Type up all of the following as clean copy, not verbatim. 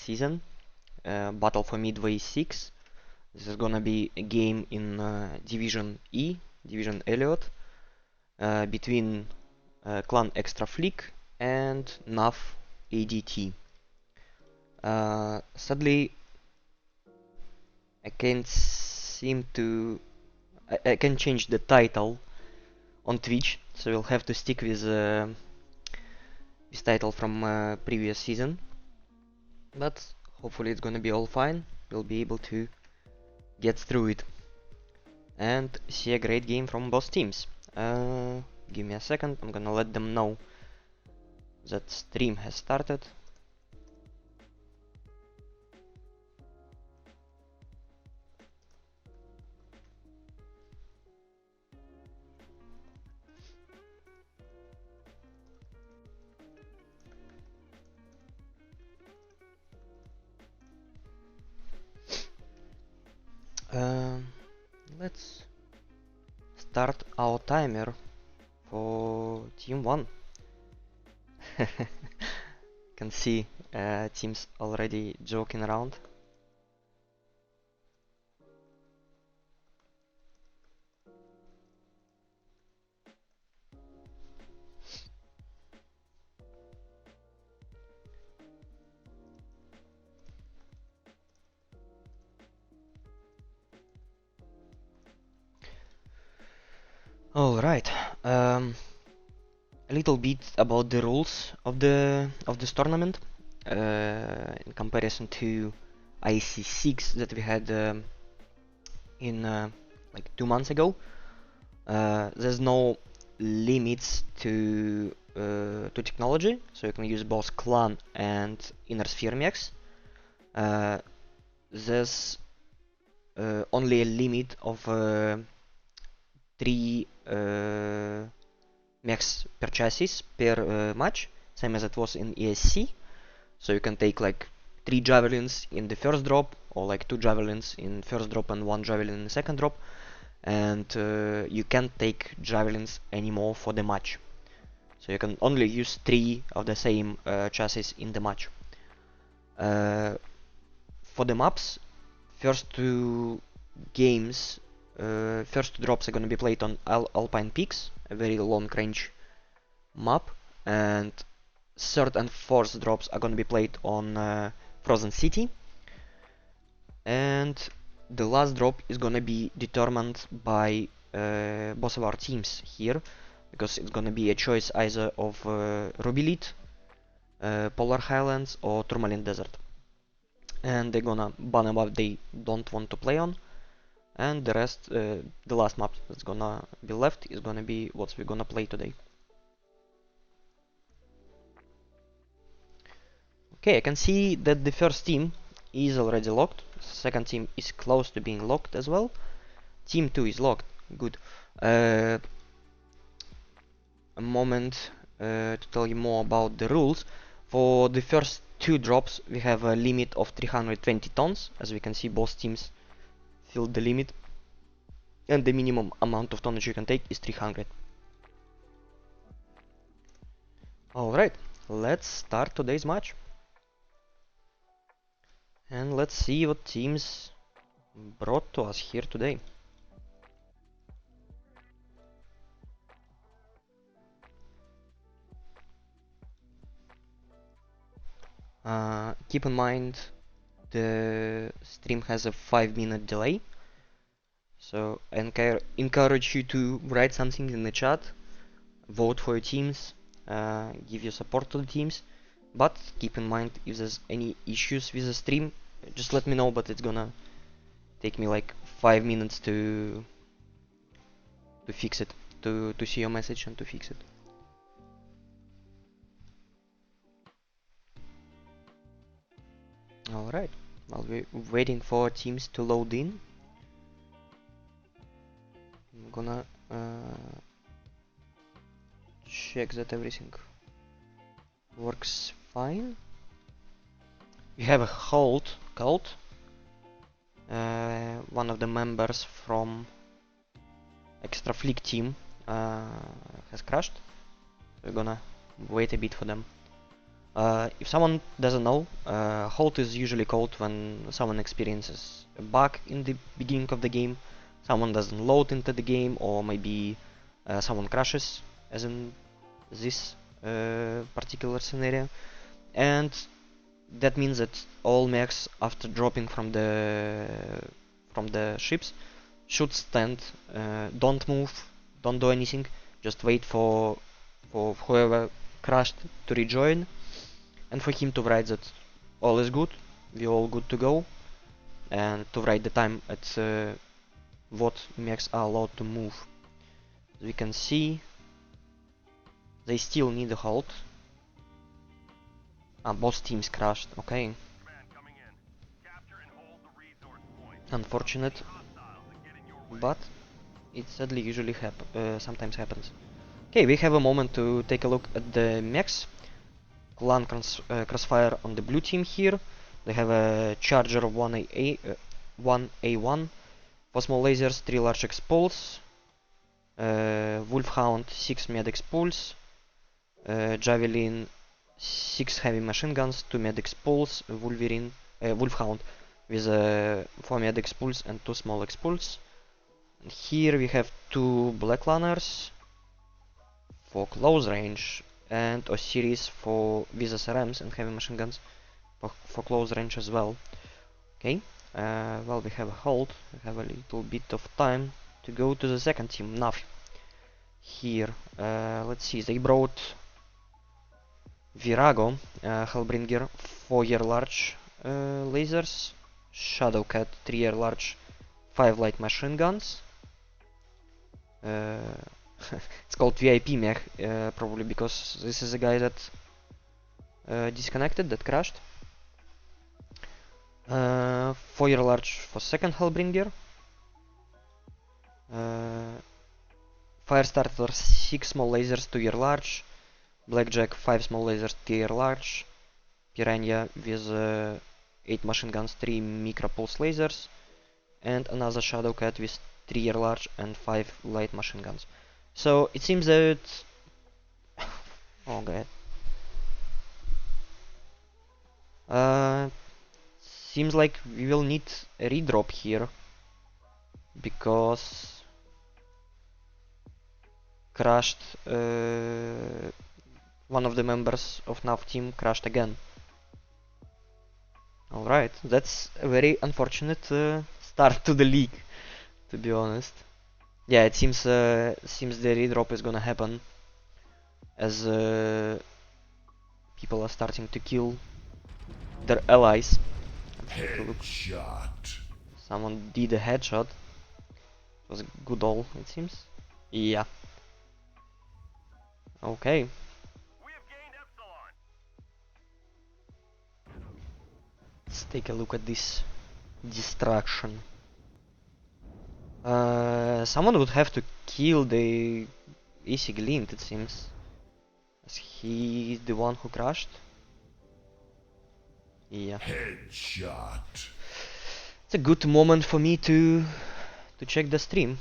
season, Battle for Midway 6. This is gonna be a game in Division E, Division Elliot, between Clan Xtra Fleek and NAFF EDT. Sadly, I can't seem to. I can change the title on Twitch, so we'll have to stick with this title from previous season. But hopefully it's gonna be all fine. We'll be able to get through it and see a great game from both teams. Give me a second. I'm gonna let them know that stream has started. Let's start our timer for team 1. Can see teams already joking around. All right. A little bit about the rules of this tournament in comparison to IC6 that we had in like 2 months ago. There's no limits to technology, so you can use both clan and inner sphere mechs. There's only a limit of 3 mechs per chassis per match, same as it was in ESC. So you can take like 3 javelins in the first drop, or like 2 javelins in first drop and 1 javelin in the second drop, and you can't take javelins anymore for the match. So you can only use 3 of the same chassis in the match. For the maps, first 2 games, first 2 drops are going to be played on Alpine Peaks, a very long range map, and third and fourth drops are going to be played on Frozen City, and the last drop is going to be determined by both of our teams here, because it's going to be a choice either of Rubilith, Polar Highlands or Tourmaline Desert, and they're gonna ban a map they don't want to play on, and the rest, the last map that's gonna be left is gonna be what we're gonna play today. Okay, I can see that the first team is already locked. Second team is close to being locked as well. Team 2 is locked. Good. A moment to tell you more about the rules. For the first 2 drops, we have a limit of 320 tons. As we can see, both teams filled the limit, and the minimum amount of tonnage you can take is 300. Alright, let's start today's match. And let's see what teams brought to us here today. Keep in mind the stream has a 5-minute delay, so I encourage you to write something in the chat, vote for your teams, give your support to the teams, but keep in mind if there's any issues with the stream, just let me know, but it's gonna take me like 5 minutes to fix it, to see your message and to fix it. Alright, while we're waiting for teams to load in, I'm gonna check that everything works fine. We have a hold cult. One of the members from Xtra Fleek team has crashed. We're gonna wait a bit for them If someone doesn't know, halt is usually called when someone experiences a bug in the beginning of the game, someone doesn't load into the game, or maybe someone crashes, as in this particular scenario. And that means that all mechs, after dropping from the ships, should stand, don't move, don't do anything, just wait for whoever crashed to rejoin, and for him to write that all is good, we're all good to go, and to write the time at what mechs are allowed to move. As we can see, they still need a halt. Both teams crashed, okay. Unfortunate, but it sadly usually sometimes happens. Okay, we have a moment to take a look at the mechs. Clan Crossfire on the blue team here. They have a Charger 1A1, 4 small lasers, 3 large expulse, Wolfhound 6 medic pulse, Javelin 6 heavy machine guns, 2 medic pulse, Wolfhound with 4 medic pulse and 2 small expulse. And here we have 2 Black Lanners for close range, and Osiris with SRMs and heavy machine guns for close range as well. Okay, well, we have a hold, we have a little bit of time to go to the second team, NAFF. Here, let's see, they brought Virago, Hellbringer, 4-year large lasers, Shadowcat, 3-year large, 5 light machine guns. It's called VIP mech, probably because this is a guy that disconnected, that crashed. 4-year large for second Hellbringer. Firestarter 6 small lasers, 2-year large. Blackjack 5 small lasers, 3-year large. Piranha with 8 machine guns, 3 micro pulse lasers. And another Shadowcat with 3-year large and 5 light machine guns. So it seems that oh god. Seems like we will need a redrop here, because crashed, one of the members of NAFF team crashed again. Alright, that's a very unfortunate start to the league, to be honest. Yeah, it seems the redrop is gonna happen as people are starting to kill their allies. Let's take a look. Someone did a headshot. It was a good all, it seems. Yeah. Okay. Let's take a look at this distraction. Someone would have to kill the AC Glint, it seems, as he's the one who crashed. Yeah. Headshot. It's a good moment for me to check the stream.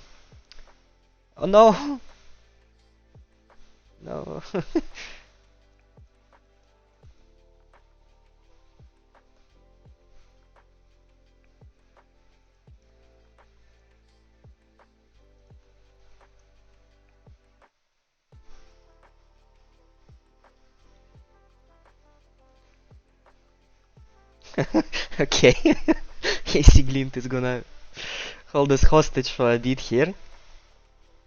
Oh no! No. Okay. AC Glint is gonna hold us hostage for a bit here.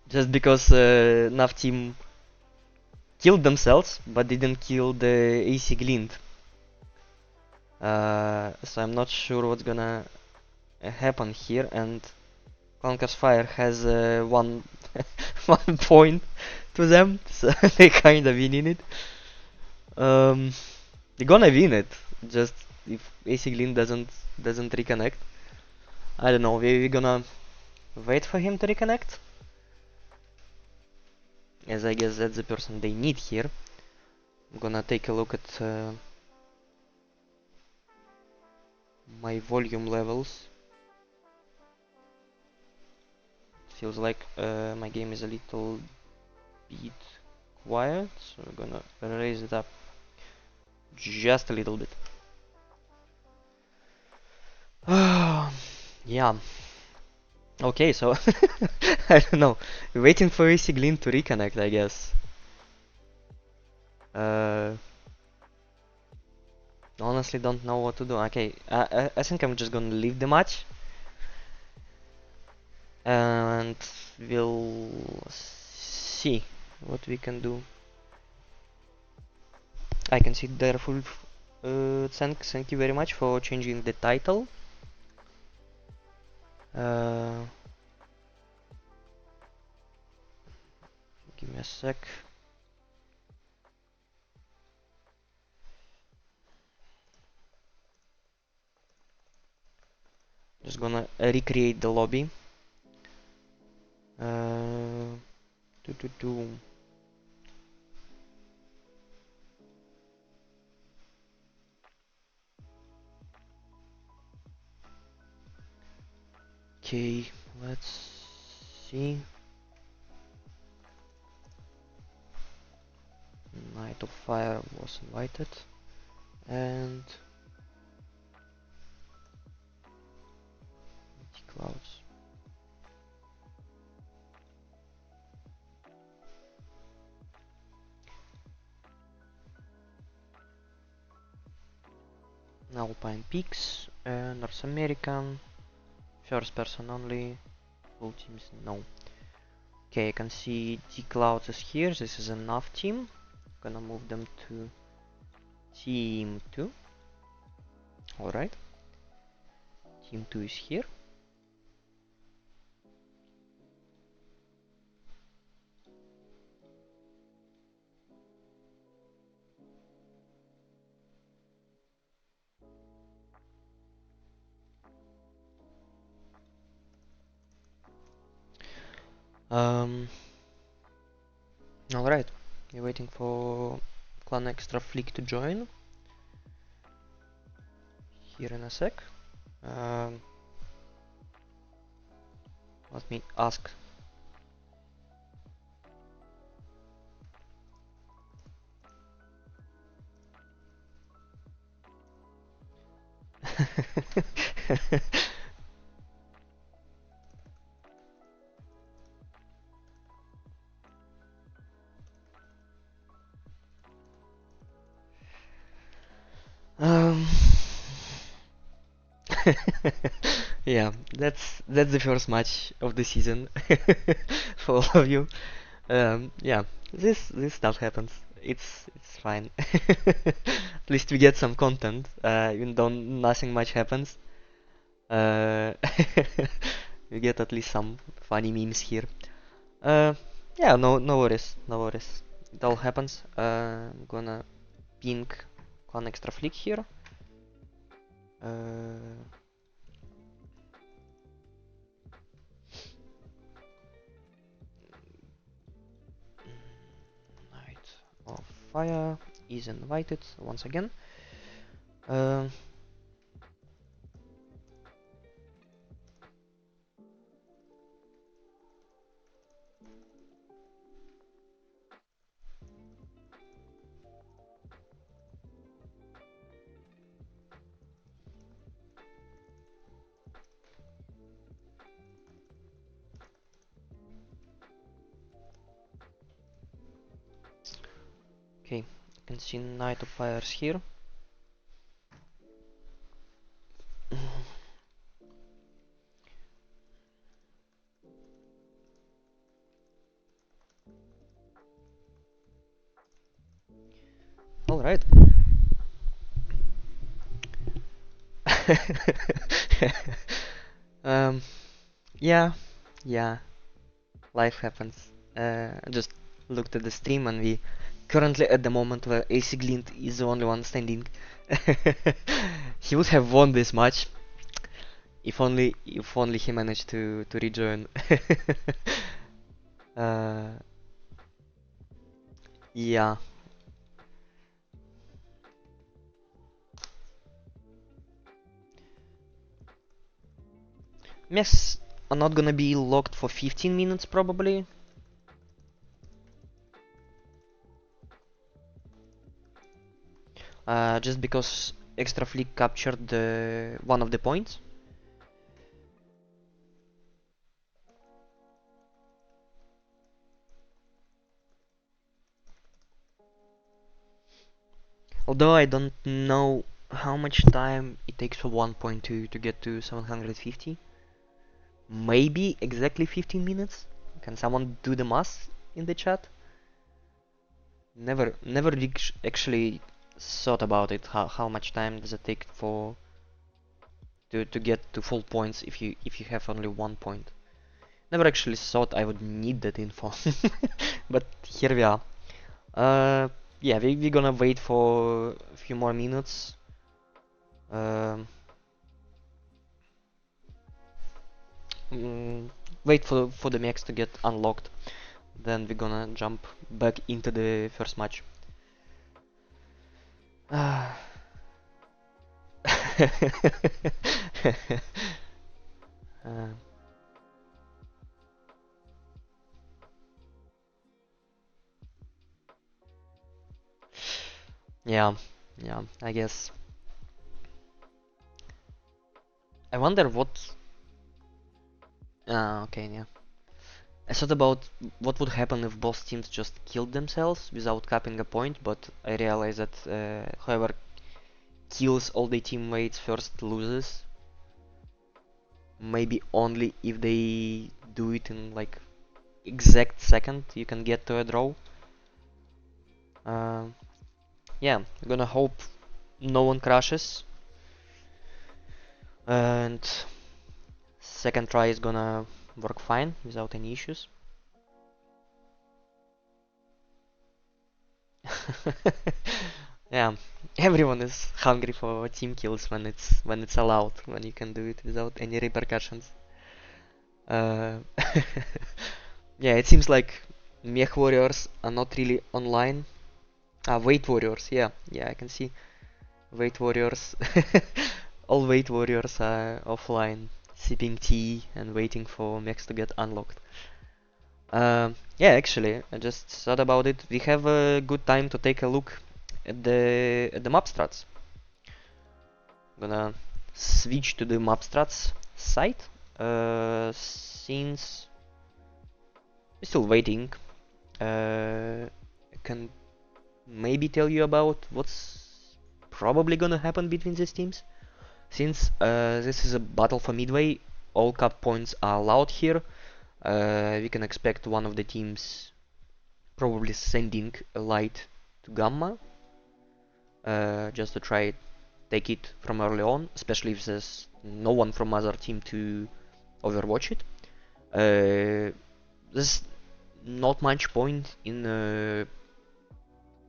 Just because NAFF team killed themselves, but didn't kill the AC Glint. So I'm not sure what's gonna happen here, and Conker's Fire has one 1 point to them, so they kinda winning it. They're gonna win it, just if AC Glint doesn't reconnect. I don't know, we're gonna wait for him to reconnect, as I guess that's the person they need here. I'm gonna take a look at my volume levels. Feels like my game is a little bit quiet, so we're gonna raise it up just a little bit. Yeah. Okay, so I don't know. Waiting for AC Glint to reconnect, I guess. Honestly, don't know what to do. Okay, I think I'm just gonna leave the match, and we'll see what we can do. I can see there full. Thank you very much for changing the title. Give me a sec. Just gonna recreate the lobby. Okay, let's see. Knight of Fire was invited, and Clouds. Alpine Peaks, North American, first person only, full teams no. Okay, I can see D Clouds is here. This is a NAFF team. Gonna move them to Team 2. Alright. Team 2 is here. Alright. We're waiting for Clan Xtra Fleek to join. Here in a sec. Let me ask. Yeah, that's the first match of the season for all of you. Yeah, this stuff happens. It's fine. At least we get some content, even though nothing much happens. Uh, we get at least some funny memes here. Yeah, no worries, no worries. It all happens. I'm gonna ping Clan Xtra Fleek here. Knight of Fire is invited once again. Okay, you can see Knight of Fires here. All right. Yeah, yeah, life happens. I just looked at the stream and we currently at the moment where AC Glint is the only one standing. He would have won this match if only he managed to rejoin. Yeah. Mechs are not gonna be locked for 15 minutes probably. just because Xtra Fleek captured one of the points. Although I don't know how much time it takes for 1.2 to get to 750. Maybe exactly 15 minutes? Can someone do the math in the chat? Never actually thought about it. How much time does it take for to get to full points if you have only 1 point? Never actually thought I would need that info. But here we are. Yeah, we're gonna wait for a few more minutes. Um, Wait for the mechs to get unlocked. Then we're gonna jump back into the first match. Ah. uh, yeah, yeah, I guess. I wonder what. Okay, yeah. I thought about what would happen if both teams just killed themselves without capping a point, but I realized that whoever kills all their teammates first loses. Maybe only if they do it in like exact second you can get to a draw. Uh, yeah, I'm gonna hope no one crashes. And second try is gonna work fine without any issues. Yeah, everyone is hungry for team kills when it's allowed, when you can do it without any repercussions. Uh, yeah, it seems like mech warriors are not really online. Weight warriors, yeah, I can see weight warriors. All weight warriors are offline, sipping tea and waiting for mechs to get unlocked. Yeah, actually, I just thought about it. We have a good time to take a look at the map strats. Gonna switch to the map strats site. Since we're still waiting, I can maybe tell you about what's probably gonna happen between these teams. Since this is a battle for Midway, all cup points are allowed here. We can expect one of the teams probably sending a light to Gamma, just to try take it from early on, especially if there's no one from other team to overwatch it. There's not much point in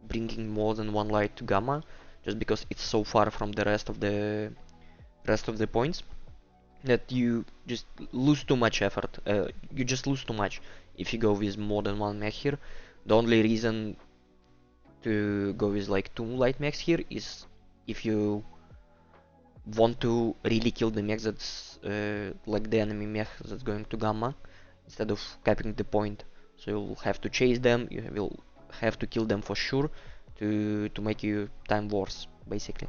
bringing more than one light to Gamma, just because it's so far from the rest of the points that you just lose too much effort. You just lose too much if you go with more than one mech here. The only reason to go with like two light mechs here is if you want to really kill the mech that's like the enemy mech that's going to Gamma instead of capping the point. So you'll have to chase them, you will have to kill them for sure to make you time worse, basically.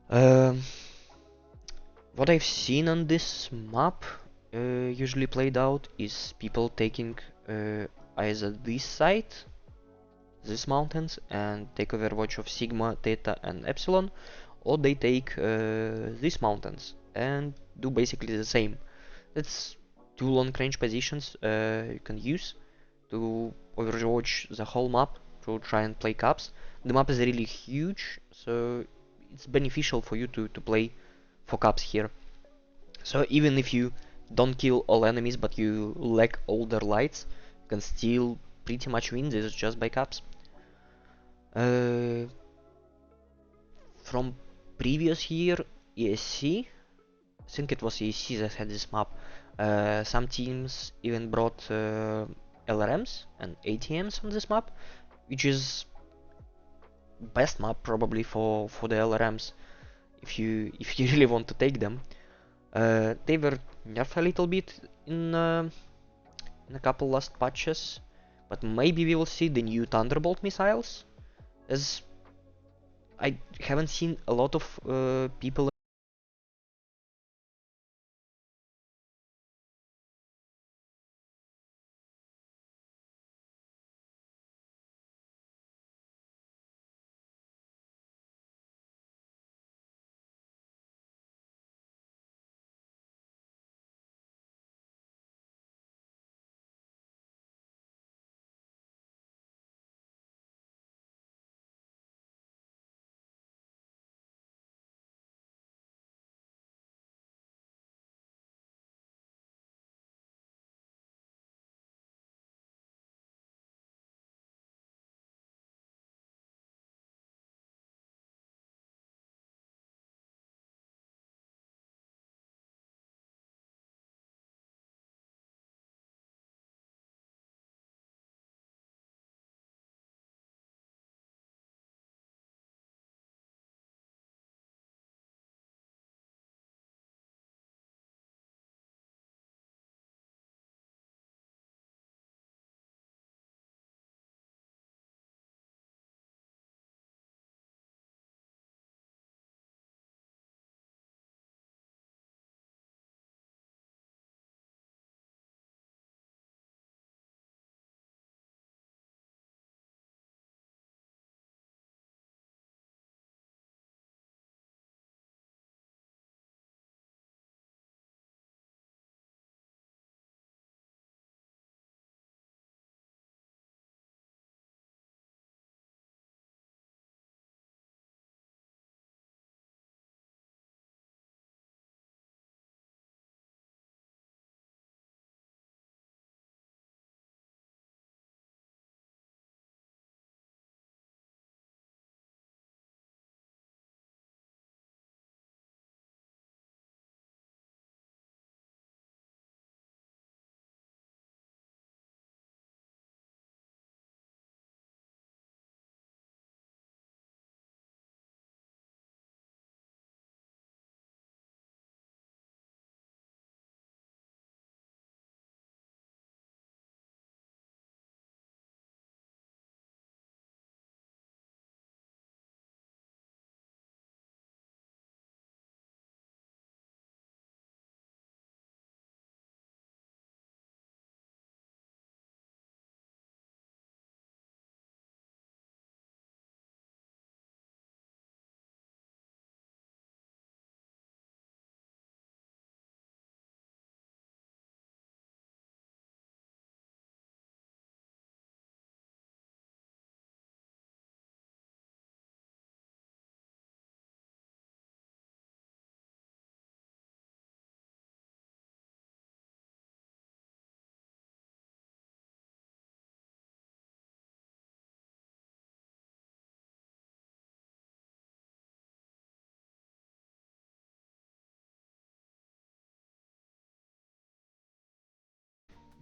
Um, what I've seen on this map usually played out is people taking either this side, these mountains, and take overwatch of Sigma, Theta, and Epsilon, or they take these mountains and do basically the same. That's two long range positions you can use to overwatch the whole map to try and play caps. The map is really huge, so it's beneficial for you to play for caps here. So even if you don't kill all enemies but you lack all their lights, you can still pretty much win this just by caps. Uh, from previous year, ESC, I think it was ESC that had this map. Some teams even brought LRMs and ATMs on this map, which is best map probably for the LRMs if you really want to take them. They were nerfed a little bit in a couple last patches, but maybe we will see the new Thunderbolt missiles as I haven't seen a lot of people.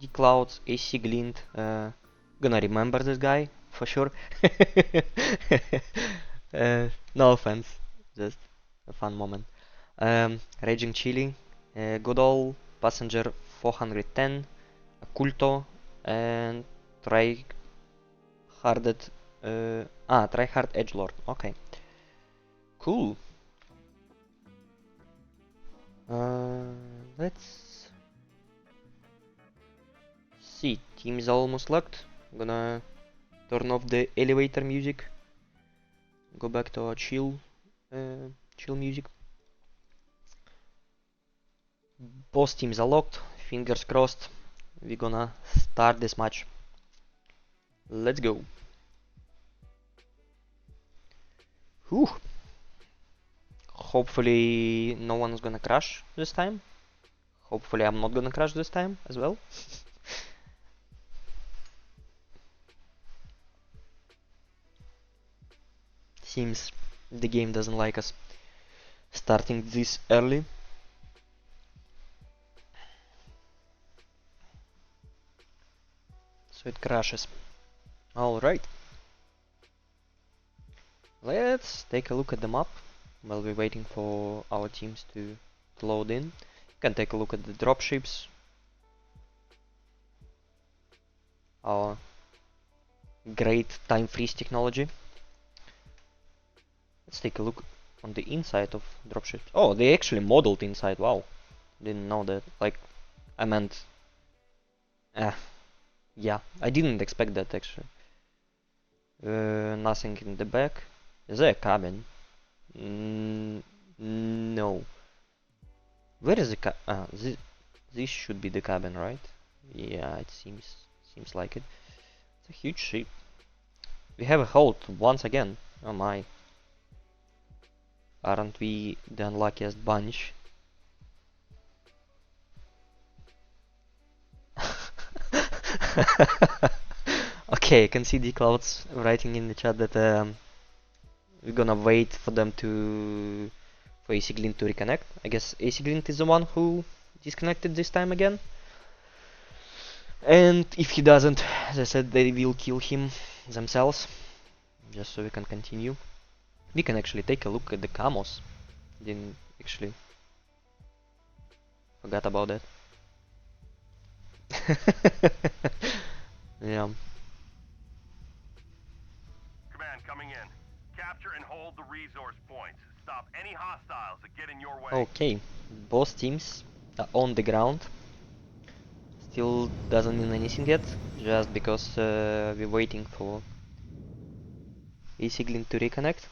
The Clouds, AC Glint, gonna remember this guy for sure. No offense, just a fun moment. Raging Chili, Good Old Passenger 410, Culto, and Tryharded, Tryhard Edgelord. Okay, cool. Let's see. Team is almost locked. I'm gonna turn off the elevator music. Go back to our chill music. Both teams are locked. Fingers crossed. We're gonna start this match. Let's go. Whew. Hopefully no one's gonna crash this time. Hopefully I'm not gonna crash this time as well. Seems the game doesn't like us starting this early. So it crashes. Alright. Let's take a look at the map while we're waiting for our teams to load in. You can take a look at the dropships. Our great time freeze technology. Let's take a look on the inside of dropship. Oh, they actually modeled inside. Wow, didn't know that. Like, I meant, yeah, I didn't expect that actually. Nothing in the back. Is there a cabin? No. Where is the this should be the cabin, right? Yeah, it seems like it. It's a huge ship. We have a hold once again. Oh my. Aren't we the unluckiest bunch? Okay, I can see the clouds writing in the chat that we're gonna wait for them for AC Glint to reconnect. I guess AC Glint is the one who disconnected this time again. And if he doesn't, as I said, they will kill him themselves. Just so we can continue. We can actually take a look at the camos. Didn't actually forgot about that. Yeah. Command coming in. Capture and hold the resource points. Stop any hostiles that get in your way. Okay, both teams are on the ground. Still doesn't mean anything yet, just because we're waiting for AC Glint to reconnect.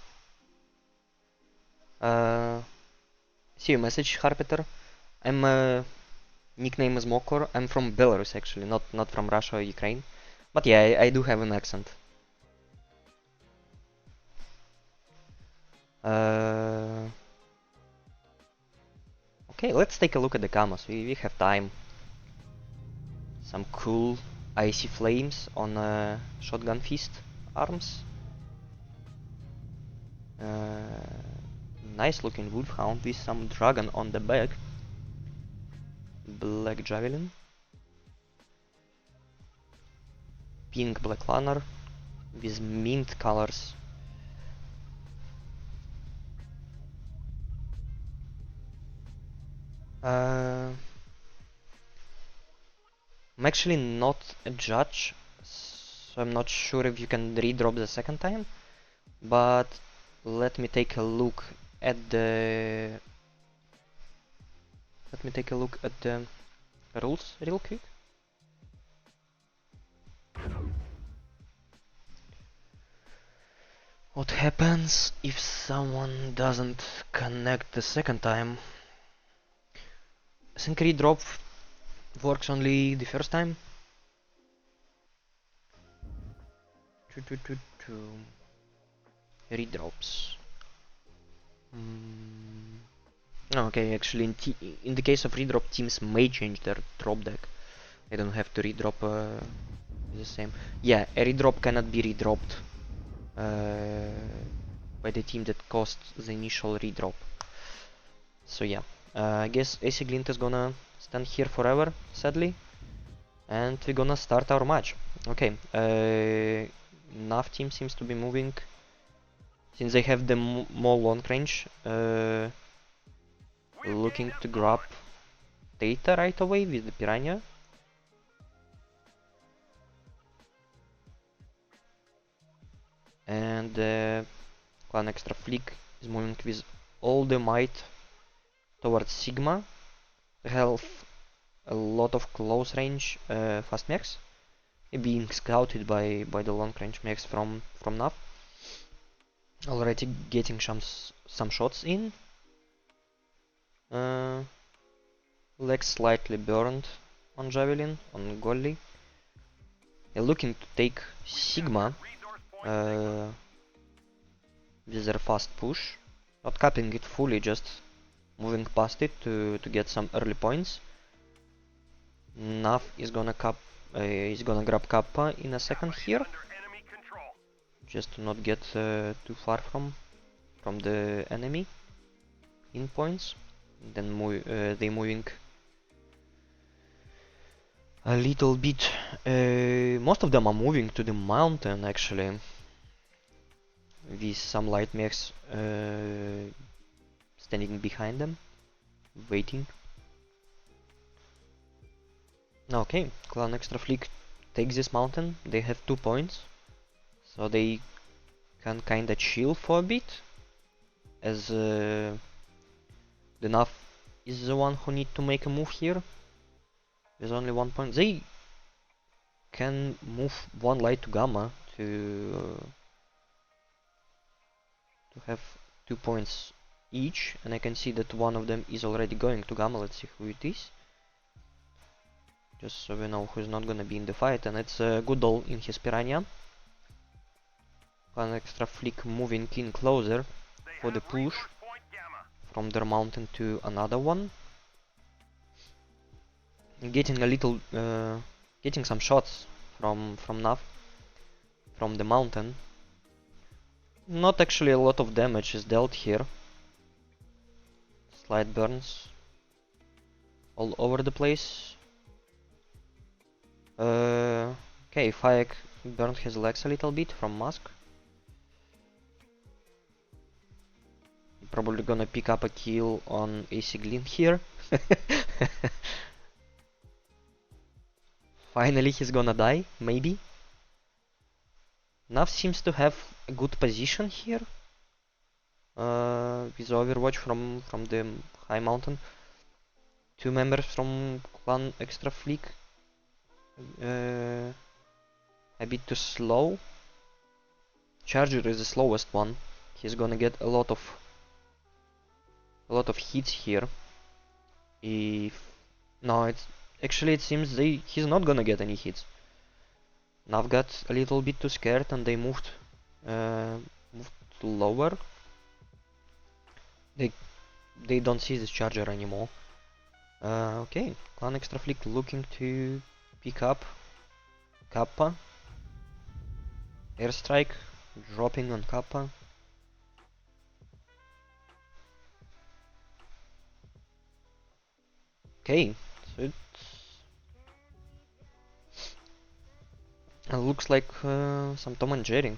See your message, Harpeter. I'm nickname is Mokor. I'm from Belarus actually, not from Russia or Ukraine. But yeah, I do have an accent. Okay, let's take a look at the camos. We have time. Some cool icy flames on shotgun fist arms. Nice looking wolfhound with some dragon on the back. Black javelin. Pink black lanner with mint colors. I'm actually not a judge, so I'm not sure if you can redrop the second time, but let me take a look at the rules real quick. What happens if someone doesn't connect the second time? I think redrop works only the first time. Redrops. Okay, actually in the case of redrop, teams may change their drop deck. They don't have to redrop the same. Yeah, a redrop cannot be redropped by the team that caused the initial redrop. So yeah, I guess AC Glint is gonna stand here forever, sadly. And we're gonna start our match. Okay, NAFF team seems to be moving. Since they have the more long range, looking to grab data right away with the Piranha. And Clan Xtra Fleek is moving with all the might towards Sigma. They have a lot of close range fast mechs, being scouted by the long range mechs from NAFF. Already getting some shots in. Legs slightly burned on Javelin, on Golly. They're looking to take Sigma with their fast push. Not capping it fully, just moving past it to get some early points. NAFF is gonna grab Kappa in a second here, just to not get too far from the enemy in points. Then they moving a little bit. Most of them are moving to the mountain actually, with some light mechs standing behind them, waiting. Okay, Clan Xtra Fleek takes this mountain. They have 2 points, so they can kinda chill for a bit. as the NAFF is the one who need to make a move here. There's only 1 point. They can move one light to Gamma to have 2 points each, and I can see that one of them is already going to Gamma. Let's see who it is, just so we know who's not gonna be in the fight, and it's Goodall in his Piranha. An extra Fleek moving in closer for the push from their mountain to another one. Getting a little, getting some shots from NAFF from the mountain. Not actually a lot of damage is dealt here. Slight burns all over the place. Okay, Fayek burned his legs a little bit from Mask. Probably gonna pick up a kill on AC Glint here. Finally he's gonna die, maybe. NAFF seems to have a good position here. With Overwatch from the high mountain. 2 members from clan Xtra Fleek. A bit too slow. Charger is the slowest one. He's gonna get a lot of hits here. No, it's actually, it seems he's not gonna get any hits. NAFF got a little bit too scared and they moved lower. They don't see this charger anymore. Okay, clan Xtra Fleek looking to pick up Kappa. Airstrike dropping on Kappa. Okay, so it looks like some Tom and Jerry.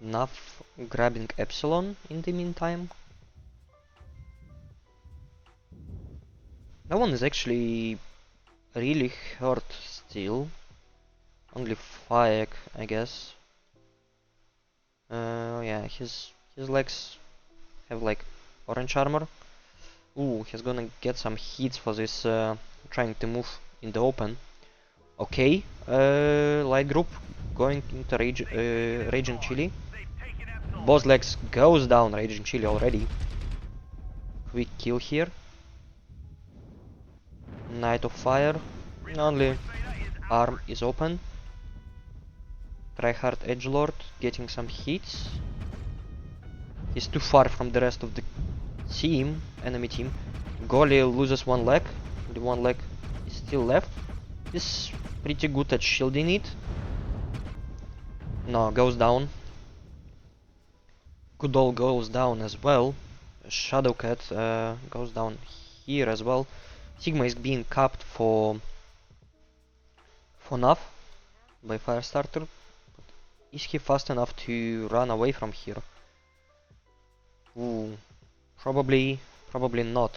NAFF grabbing Epsilon in the meantime. That one is actually really hurt still. Only Fayek, I guess. Yeah, his legs have like orange armor. Ooh, he's gonna get some hits for this trying to move in the open. Okay, light group going into Raging Chili. Both legs goes down Raging Chili already. Quick kill here. Knight of Fire. Only arm is open. Tryhard Edgelord getting some hits. He's too far from the rest of the team, enemy team. Golly loses one leg. The one leg is still left. He's pretty good at shielding it. No, goes down. Goodall goes down as well. Shadowcat goes down here as well. Sigma is being capped for NAFF by Firestarter. But is he fast enough to run away from here? Ooh, probably not.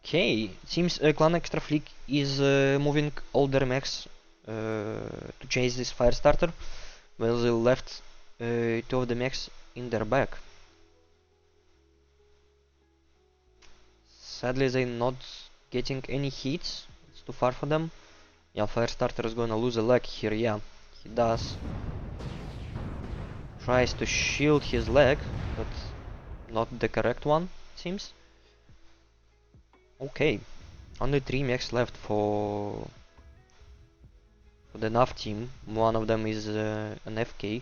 Okay, it seems clan Xtra Fleek is moving all their mechs to chase this Firestarter, while they left 2 of the mechs in their back. Sadly, they're not getting any hits. It's too far for them. Yeah, Firestarter is gonna lose a leg here. Yeah, he does. Tries to shield his leg, but not the correct one, it seems. Okay, only 3 mechs left for the NAFF team. One of them is an AFK.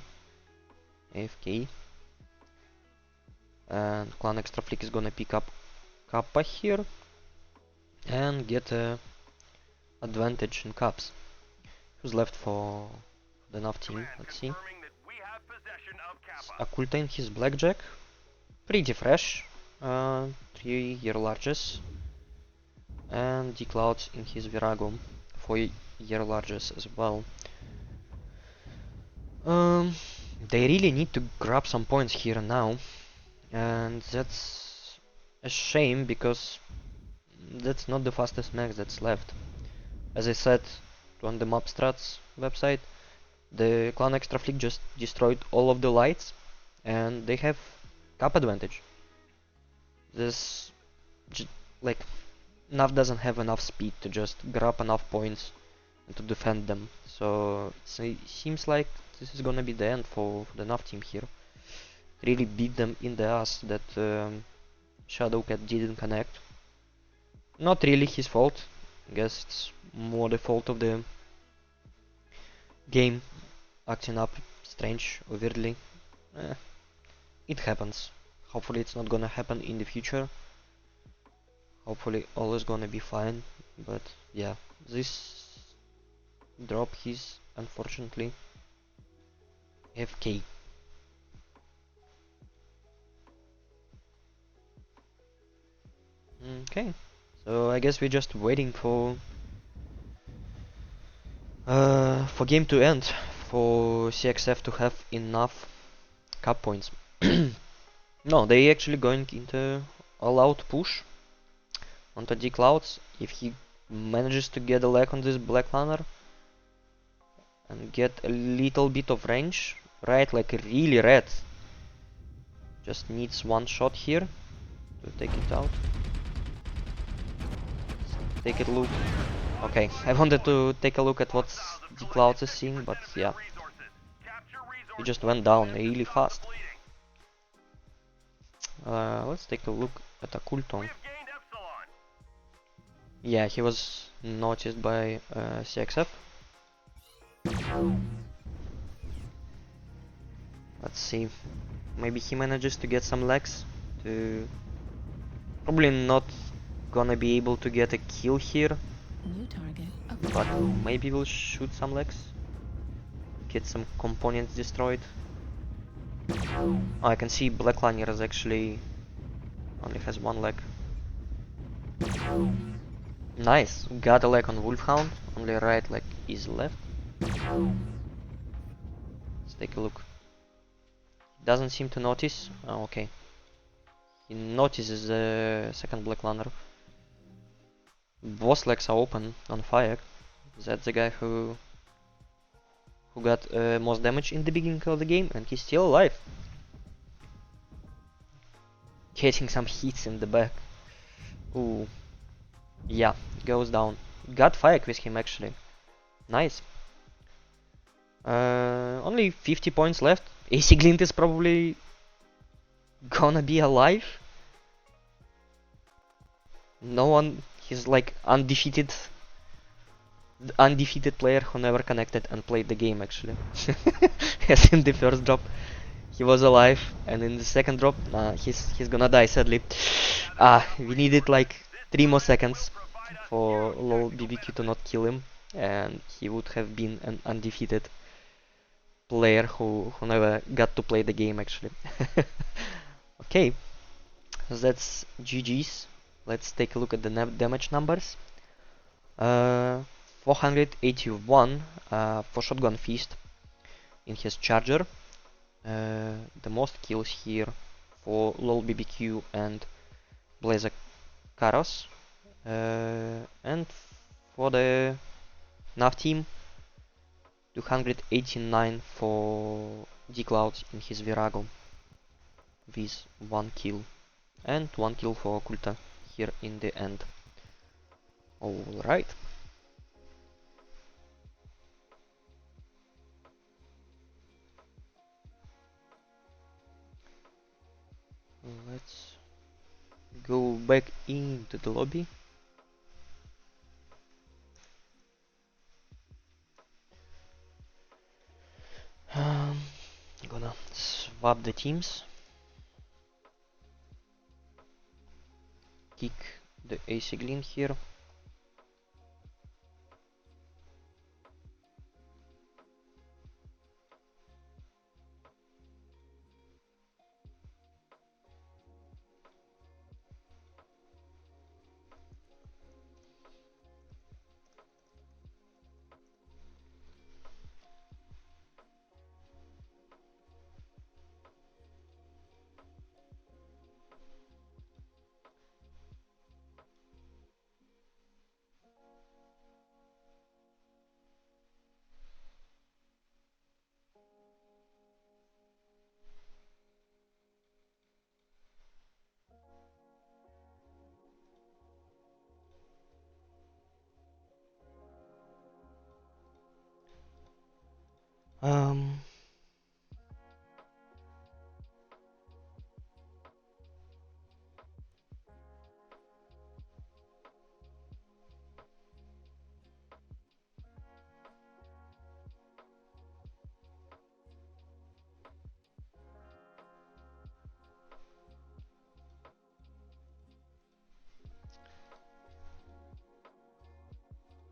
And clan Xtra Fleek is gonna pick up Kappa here and get a advantage in caps. Who's left for the NAFF team? Let's see. Occulta in his Blackjack. Pretty fresh. 3-year larges. And D-Clouds in his Virago. 4-year larges as well. They really need to grab some points here now. And that's a shame because that's not the fastest mech that's left. As I said on the Map Strats website, the clan Xtra Fleek just destroyed all of the lights, and they have cap advantage. This, like, NAFF doesn't have enough speed to just grab enough points and to defend them. So it seems like this is gonna be the end for the NAFF team here. Really beat them in the ass that Shadowcat didn't connect. Not really his fault. I guess it's more the fault of the game acting up strange or weirdly. It happens. Hopefully it's not gonna happen in the future. Hopefully all is gonna be fine. But yeah, this drop is unfortunately FK. Okay, so I guess we're just waiting for game to end for CXF to have enough cap points. No, they actually going into all-out push onto D Clouds. If he manages to get a leg on this Black Lantern and get a little bit of range, right, like really red, just needs one shot here to take it out. Take a look. Okay, I wanted to take a look at what D Clouds is seeing, but yeah, he just went down really fast. Let's take a look at Occulton. Yeah, he was noticed by CXF. Let's see. Maybe he manages to get some legs. To probably not gonna be able to get a kill here. New target. But maybe we'll shoot some legs. Get some components destroyed. Oh, I can see Black Lanier is actually only has one leg. Nice, got a leg on Wolfhound. Only right leg is left. Let's take a look. Doesn't seem to notice. Oh, okay. He notices the second Black Lantern. Both legs are open on fire. That's the guy who got most damage in the beginning of the game, and he's still alive. Getting some hits in the back. Ooh. Yeah, goes down. Got fire with him actually. Nice. Only 50 points left. AC Glint is probably gonna be alive. No one, he's like undefeated. The undefeated player who never connected and played the game actually. As in the first drop, he was alive, and in the second drop, he's gonna die sadly. We needed like 3 more seconds for LOL BBQ to not kill him, and he would have been an undefeated player who never got to play the game actually. Okay, so that's GG's. Let's take a look at the damage numbers. 481 for Shotgun Feast in his charger. The most kills here for LOL BBQ and Blazer Karos. And for the NAFF team, 289 for D-Clouds in his Virago with 1 kill. And 1 kill for Occulta here in the end. Alright. Let's go back into the lobby. Gonna swap the teams. Kick the AC Glint here. Um,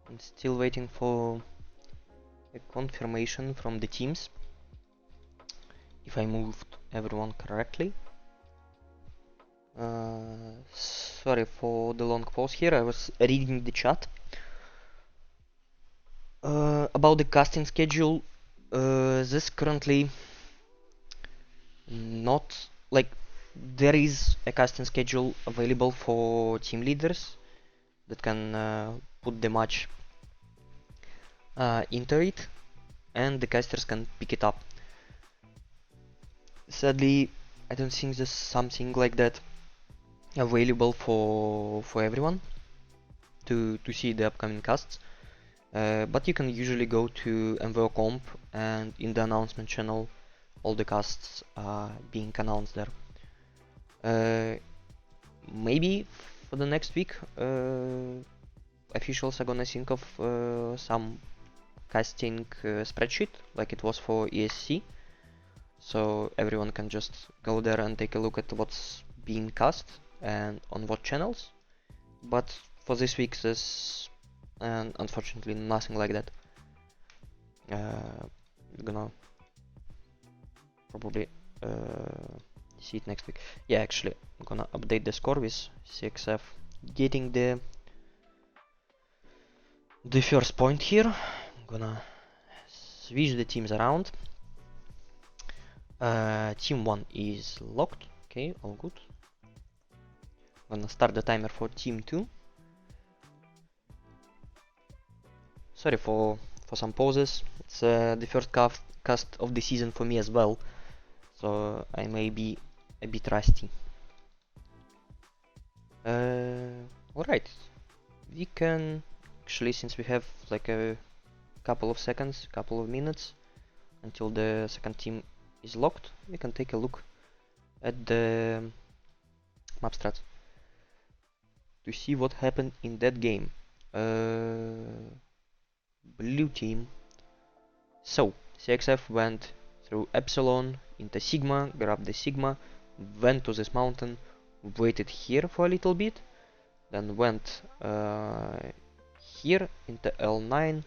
I'm still waiting for a confirmation from the teams if I moved everyone correctly. Sorry for the long pause here, I was reading the chat. About the casting schedule, this currently not like there is a casting schedule available for team leaders that can put the match into it, and the casters can pick it up. Sadly, I don't think there's something like that available for everyone to see the upcoming casts. But you can usually go to MVO Comp, and in the announcement channel all the casts are being announced there. Maybe for the next week officials are gonna think of some casting spreadsheet like it was for ESC, so everyone can just go there and take a look at what's being cast and on what channels. But for this week there's unfortunately nothing like that. We're gonna probably see it next week. Yeah, actually I'm gonna update the score with CXF getting the first point here. I'm gonna switch the teams around. Team 1 is locked. Okay, all good. I'm gonna start the timer for team 2. Sorry for some pauses. It's the first cast of the season for me as well, so I may be a bit rusty. Alright, we can actually, since we have like a couple of seconds, couple of minutes until the second team is locked, we can take a look at the map strats to see what happened in that game. Blue team. So CXF went through Epsilon into Sigma, grabbed the Sigma, went to this mountain, waited here for a little bit, then went here into L9,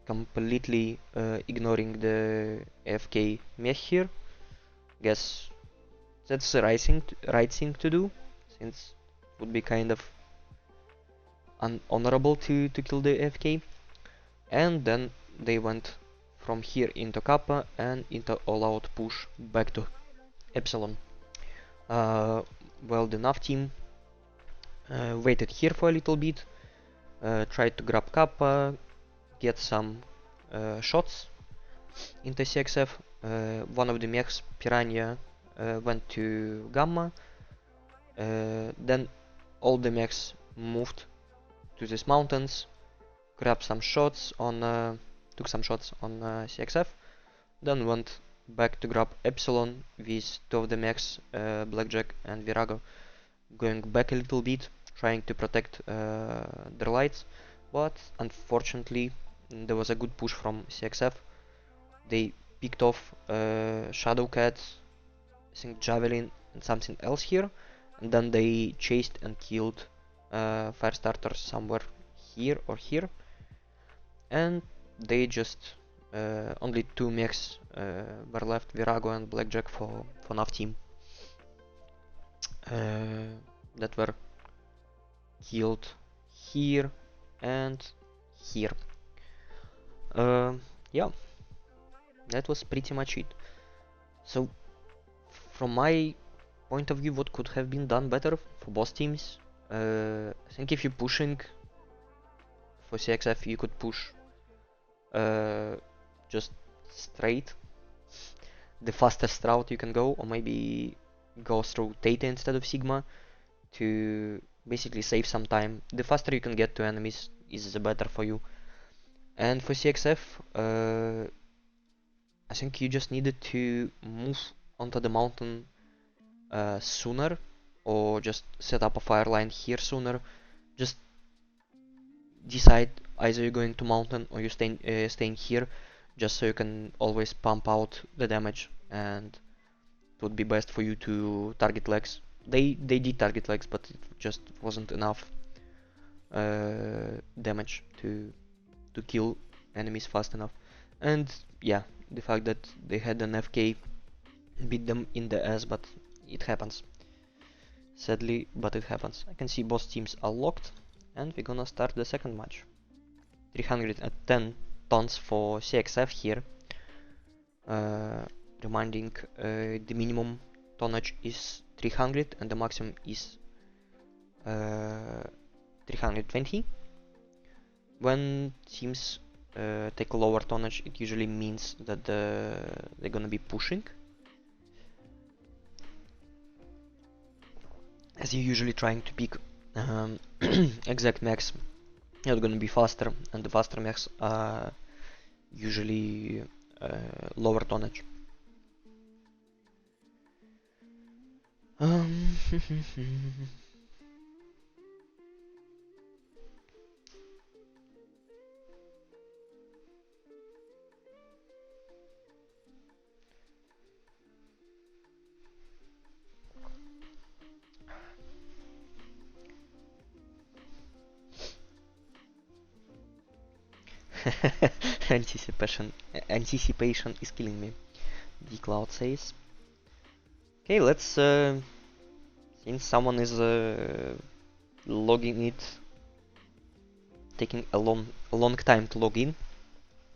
completely ignoring the AFK mech here. Guess that's the right thing to do, since it would be kind of unhonorable to kill the AFK. And then they went from here into Kappa and into all-out push back to Epsilon. Well, the NAFF team waited here for a little bit, tried to grab Kappa, get some shots into CXF. One of the mechs, Piranha, went to Gamma. Then all the mechs moved to these mountains, grabbed some shots on, took some shots on CXF, then went back to grab Epsilon with two of the mechs, Blackjack and Virago, going back a little bit, trying to protect their lights, but unfortunately there was a good push from CXF. They picked off Shadowcat, I think Javelin and something else here, and then they chased and killed Firestarter somewhere here or here, and they just only two mechs were left, Virago and Blackjack for NAFF team, that were killed here and here. Yeah, that was pretty much it. So from my point of view, what could have been done better for both teams? I think if you're pushing for CXF, you could push just straight, the fastest route you can go, or maybe go through Theta instead of Sigma to basically save some time. The faster you can get to enemies is the better for you. And for CXF, think you just needed to move onto the mountain sooner, or just set up a fire line here sooner. Just decide either you're going to mountain or you're staying here, just so you can always pump out the damage, and it would be best for you to target legs. They did target legs, but it just wasn't enough damage to kill enemies fast enough. And yeah, the fact that they had an FK beat them in the ass, but it happens. Sadly, but it happens. I can see both teams are locked, and we're gonna start the second match. 310 tons for CXF here. Reminding the minimum tonnage is 300 and the maximum is 320. When teams take a lower tonnage, it usually means that they're gonna be pushing, as you're usually trying to pick exact max. You're gonna be faster, and the faster max are usually lower tonnage. Anticipation is killing me, the cloud says. Okay, let's since someone is logging it, taking a long time to log in,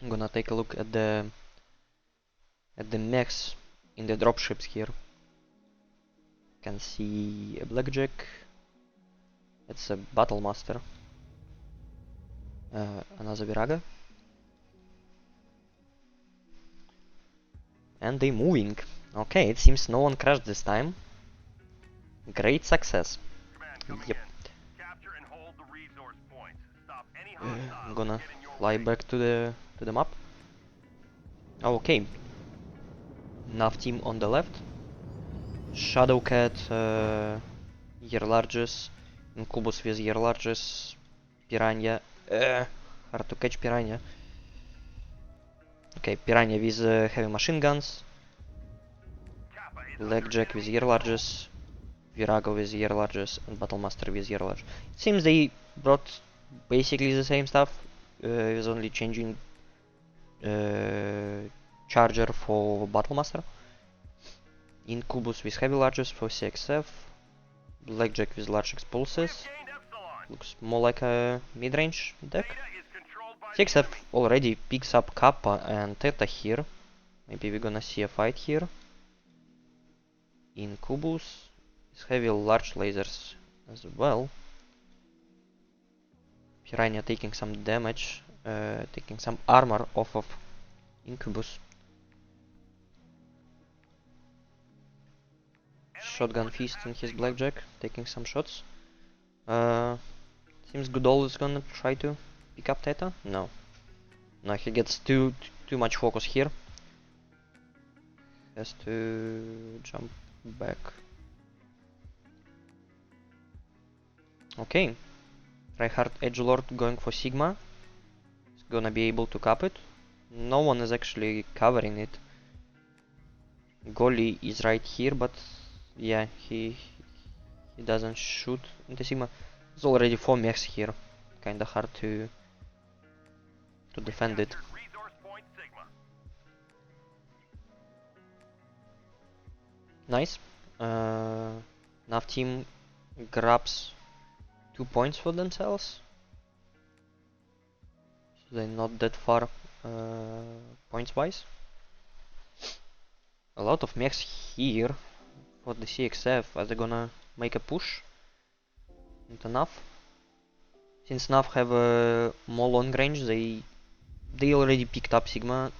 I'm gonna take a look at the mechs in the dropships here. Can see a blackjack. It's a battle master. Another Viraga. And they moving. Okay, it seems no one crashed this time. Great success. Yep. Capture and hold the resource points. Stop any I'm gonna fly back to the map. Oh, okay. NAFF team on the left. Shadowcat, year largest, Incubus with year largest, Piranha. Hard to catch Piranha. Okay, Piranha with heavy machine guns. Blackjack with year largest, Virago with year largest, and Battlemaster with year large. It seems they brought basically the same stuff, with only changing charger for Battlemaster. Incubus with heavy largest for CXF. Blackjack with large expulses. Looks more like a mid-range deck. CXF already picks up Kappa and Theta here. Maybe we're gonna see a fight here. Incubus is heavy large lasers as well. Piranha taking some damage, taking some armor off of Incubus. Shotgun Feast in his Blackjack, taking some shots. Seems Goodall is gonna try to pick up Theta. No. No, he gets too much focus here. Has to jump back. Okay. Tryhard Edgelord going for Sigma. He's gonna be able to cap it. No one is actually covering it. Golly is right here, but yeah, he doesn't shoot into Sigma. There's already 4 mechs here. Kinda hard to defend it. Nice. NAFF team grabs 2 points for themselves. So they're not that far points wise. A lot of mechs here for the CXF. Are they gonna make a push into NAFF? Since NAFF have a more long range, they already picked up Sigma.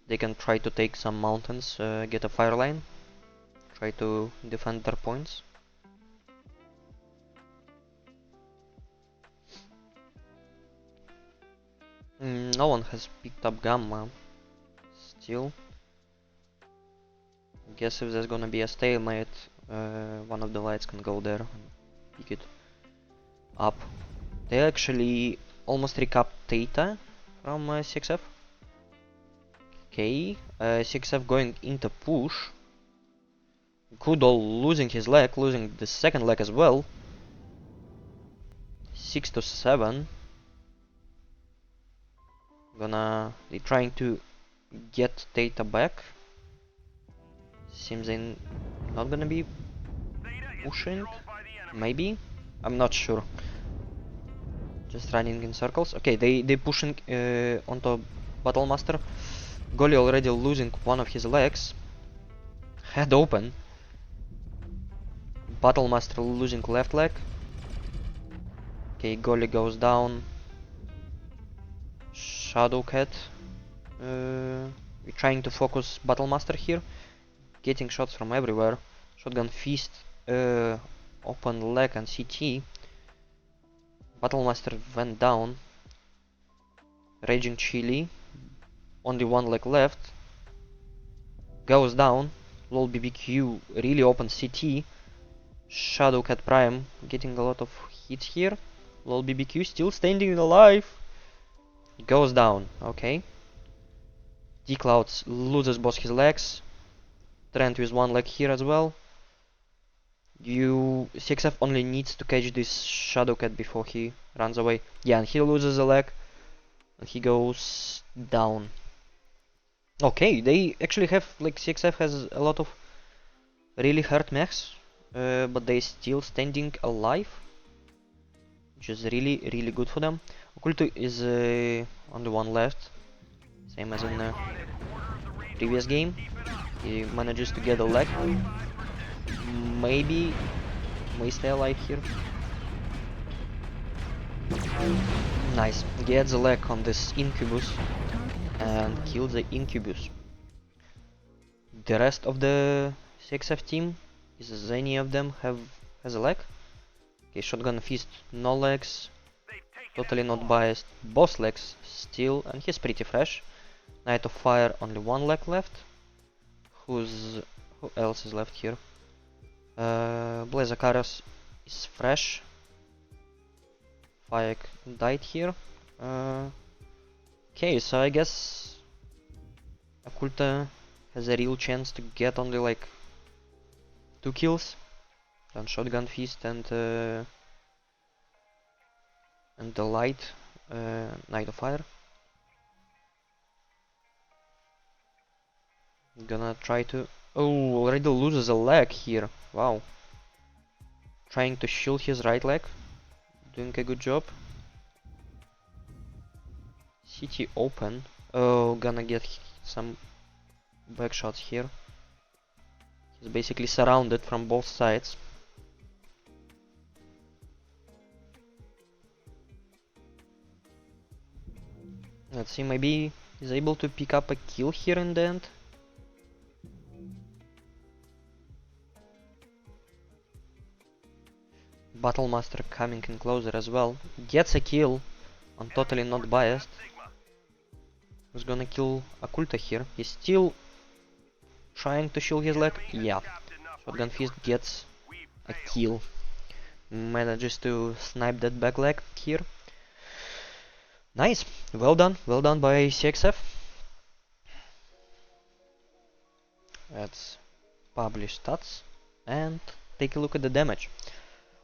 They can try to take some mountains, get a fire line, try to defend their points. No one has picked up Gamma. still. Guess if there's gonna be a stalemate, one of the lights can go there and pick it up. They actually almost recapped Theta from 6F. Okay, 6F going into push. Kudo losing his leg, losing the second leg as well. 6 to 7. They're trying to get Theta back. Seems they're not gonna be pushing. Maybe? I'm not sure. Just running in circles. Okay, they pushing onto Battlemaster. Golly already losing one of his legs. Head open. Battlemaster losing left leg. Okay, Golly goes down. Shadowcat. We're trying to focus Battlemaster here. Getting shots from everywhere. Shotgun Feast. Open leg and CT. Battlemaster went down. Raging Chili. Only one leg left. Goes down. LOL BBQ really open CT. Shadowcat Prime getting a lot of hits here. LOL BBQ still standing alive. Goes down. Okay. D-Clouds loses both his legs. Trent with one leg here as well. 6F only needs to catch this Shadowcat before he runs away. Yeah, and he loses a leg. And he goes down. Okay, they actually have, like, 6F has a lot of really hurt mechs. But they still standing alive. Which is really good for them. Occulto is on the one left. Same as in the previous game. He manages to get a leg. Maybe may stay alive here. Nice. Gets a leg on this Incubus and kills the Incubus. The rest of the 6F team, is any of them has a leg? Okay, Shotgun Feast, no legs. Totally not biased. Both legs still, and he's pretty fresh. Knight of Fire, only one leg left. Who else is left here? Blazacaras is fresh. Fayek died here. Okay, so I guess Occulta has a real chance to get only like 2 kills. Then Shotgun Feast and the light Knight of Fire. Gonna try to... Oh, already loses a leg here. Wow. Trying to shield his right leg. Doing a good job. CT open. Oh, gonna get some back shots here. He's basically surrounded from both sides. Let's see, maybe he's able to pick up a kill here in the end. Battlemaster coming in closer as well. Gets a kill on Totally Not Biased. Who's gonna kill Occulta here? He's still trying to shield his leg. Yeah. Shotgun Fist gets a kill. Manages to snipe that back leg here. Nice. Well done by CXF. Let's publish stats and take a look at the damage.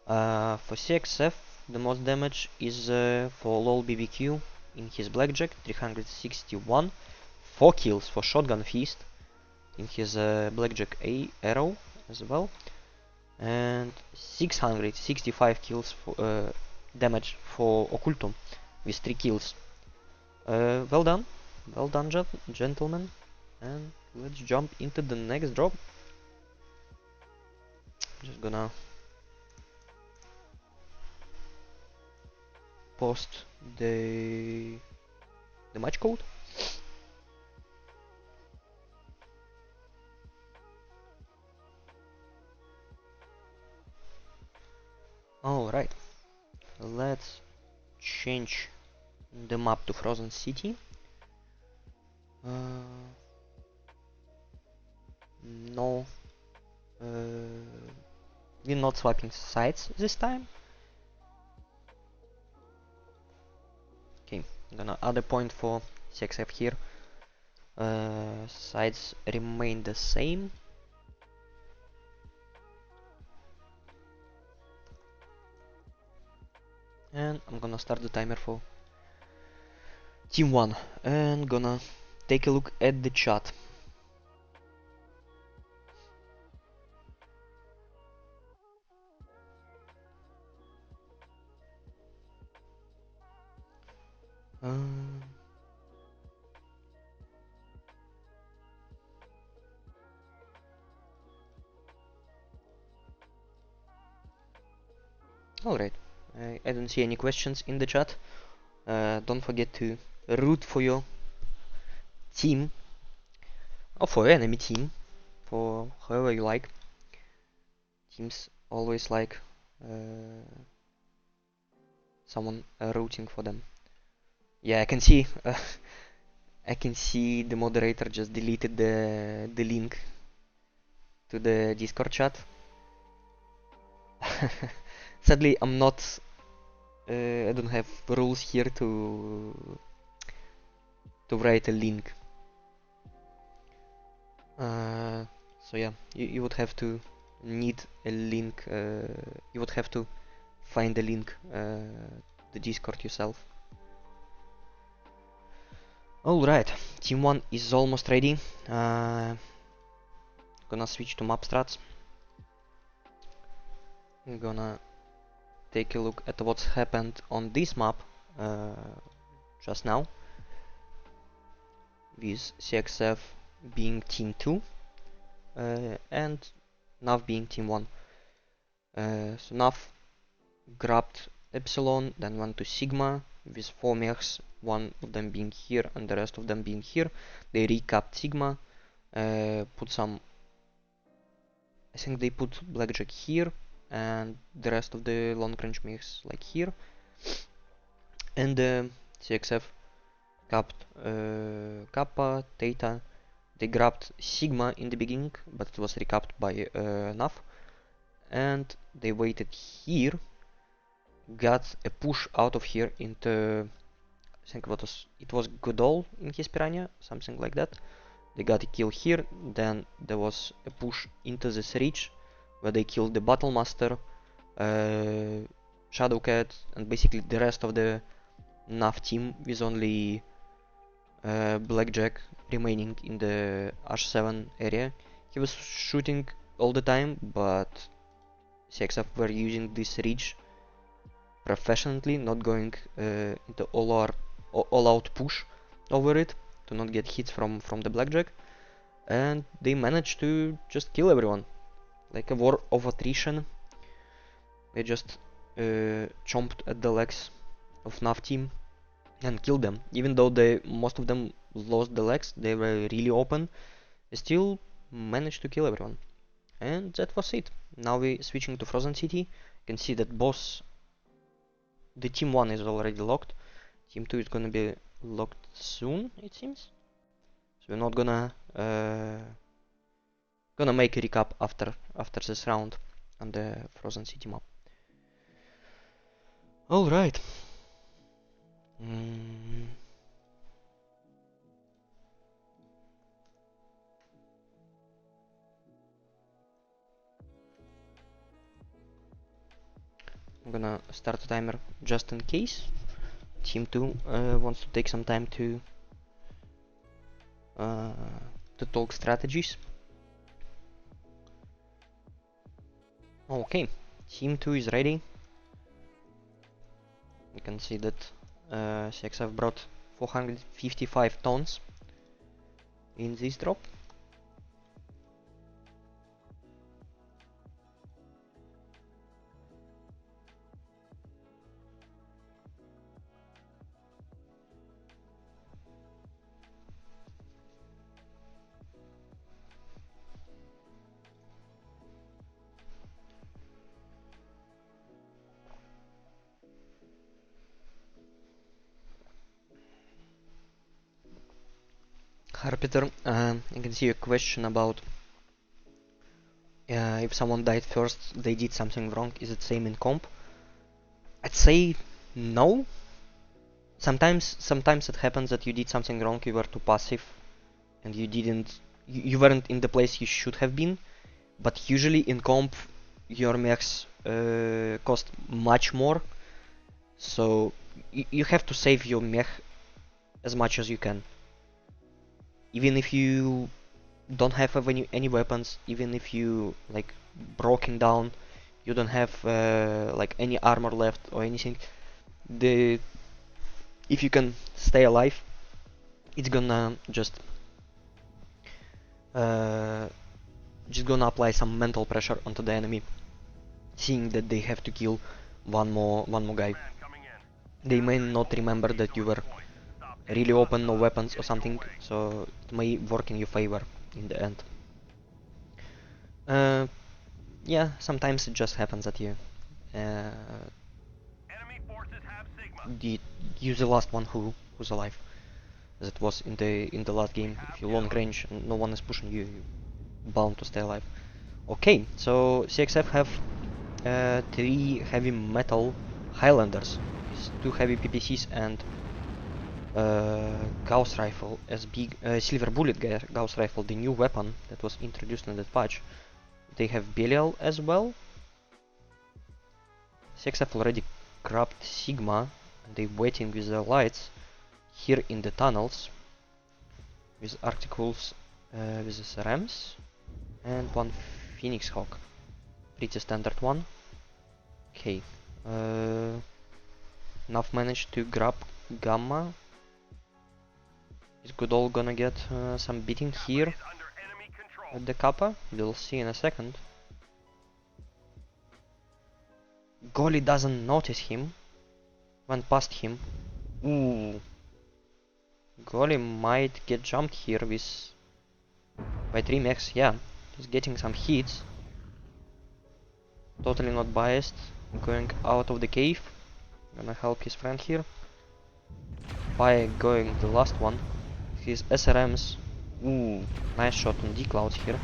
For CXF, the most damage is for LOL BBQ in his Blackjack, 361. 4 kills for Shotgun Feast in his Blackjack A Arrow as well. And 665 kills for damage for Occultum with 3 kills. Well done, gentlemen. And let's jump into the next drop. Just gonna post the match code. Alright, let's change the map to Frozen City. We're not swapping sides this time. Okay, I'm gonna add a point for CXF here. Sides remain the same. And I'm gonna start the timer for Team 1 and gonna take a look at the chat. Alright, I don't see any questions in the chat. Don't forget to root for your team or for enemy team, for however you like. Teams always like someone rooting for them. Yeah, I can see. I can see the moderator just deleted the link to the Discord chat. Sadly, I'm not. I don't have rules here to write a link. So yeah, you would have to need a link. You would have to find the link, the Discord yourself. Alright, team 1 is almost ready. Gonna switch to map strats. I'm gonna take a look at what's happened on this map just now, with CXF being team 2 and NAFF being team 1. So NAFF grabbed Epsilon, then went to Sigma with 4 mechs, one of them being here and the rest of them being here. They recapped Sigma, put some, I think they put Blackjack here and the rest of the long range mechs like here. And CXF capped Kappa, Theta. They grabbed Sigma in the beginning, but it was recapped by NAFF. And they waited here, got a push out of here into, I think it was Godol in his Piranha, something like that. They got a kill here, then there was a push into this ridge where they killed the Battlemaster, Shadowcat, and basically the rest of the NAFF team with only Blackjack remaining in the H7 area. He was shooting all the time, but CXF were using this ridge professionally, not going into all-out push over it to not get hits from the Blackjack, and they managed to just kill everyone like a war of attrition. They just chomped at the legs of NAFF team and killed them. Even though most of them lost the legs, they were really open, they still managed to kill everyone. And that was it. Now we're switching to Frozen City. You can see that the team 1 is already locked. Team 2 is gonna be locked soon, it seems. So we're not gonna make a recap after this round on the Frozen City map. All right. I'm gonna start the timer just in case Team 2 wants to take some time to talk strategies. Okay, Team 2 is ready. You can see that CXF brought 455 tons in this drop. Harpeter, I can see a question about If someone died first, they did something wrong. Is it same in comp? I'd say no. Sometimes it happens that you did something wrong, you were too passive, and you weren't in the place you should have been. But usually in comp, your mechs cost much more, so you have to save your mech as much as you can. Even if you don't have any weapons, even if you like broken down, you don't have like any armor left or anything, if you can stay alive, it's gonna uh, just gonna apply some mental pressure onto the enemy, seeing that they have to kill one more guy. They may not remember that you were really open, no weapons or something, so it may work in your favor in the end. Yeah, sometimes it just happens that you use the last one who's alive, as it was in the last game. If you long range and no one is pushing you, you're bound to stay alive. Okay, so CXF have 3 heavy metal Highlanders, it's 2 heavy PPCs and Gauss rifle as big silver bullet Gauss rifle, the new weapon that was introduced in that patch. They have Belial as well. CXF already grabbed Sigma and they waiting with their lights here in the tunnels with Arctic Wolves with the SRMs and one Phoenix Hawk. Pretty standard one. Okay. NAFF managed to grab Gamma. Is Goodall gonna get some beating here at the Kappa? We'll see in a second. Golly doesn't notice him. Went past him. Ooh. Golly might get jumped here with by 3 mechs. Yeah, he's getting some hits. Totally not biased. Going out of the cave. Gonna help his friend here by going the last one. His SRMs. Ooh, nice shot on D-Clouds here.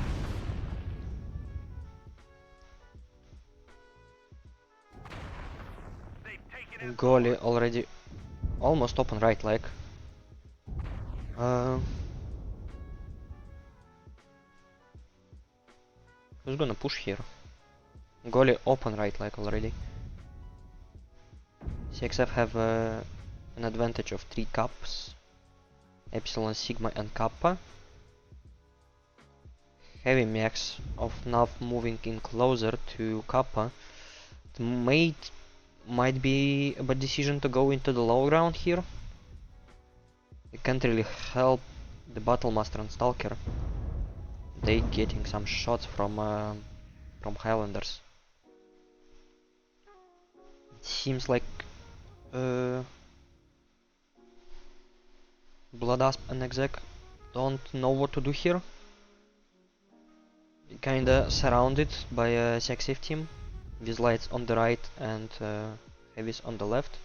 Golly already almost open right leg. Who's gonna push here? Golly open right leg already. CXF have an advantage of 3 caps. Epsilon, Sigma and Kappa. Heavy mechs of NAFF moving in closer to Kappa. It might be a bad decision to go into the low ground here. You can't really help the Battlemaster and Stalker. They getting some shots from Highlanders. It seems like Bloodasp and Exec don't know what to do here. Kinda surrounded by a CXF team with lights on the right and heavies on the left.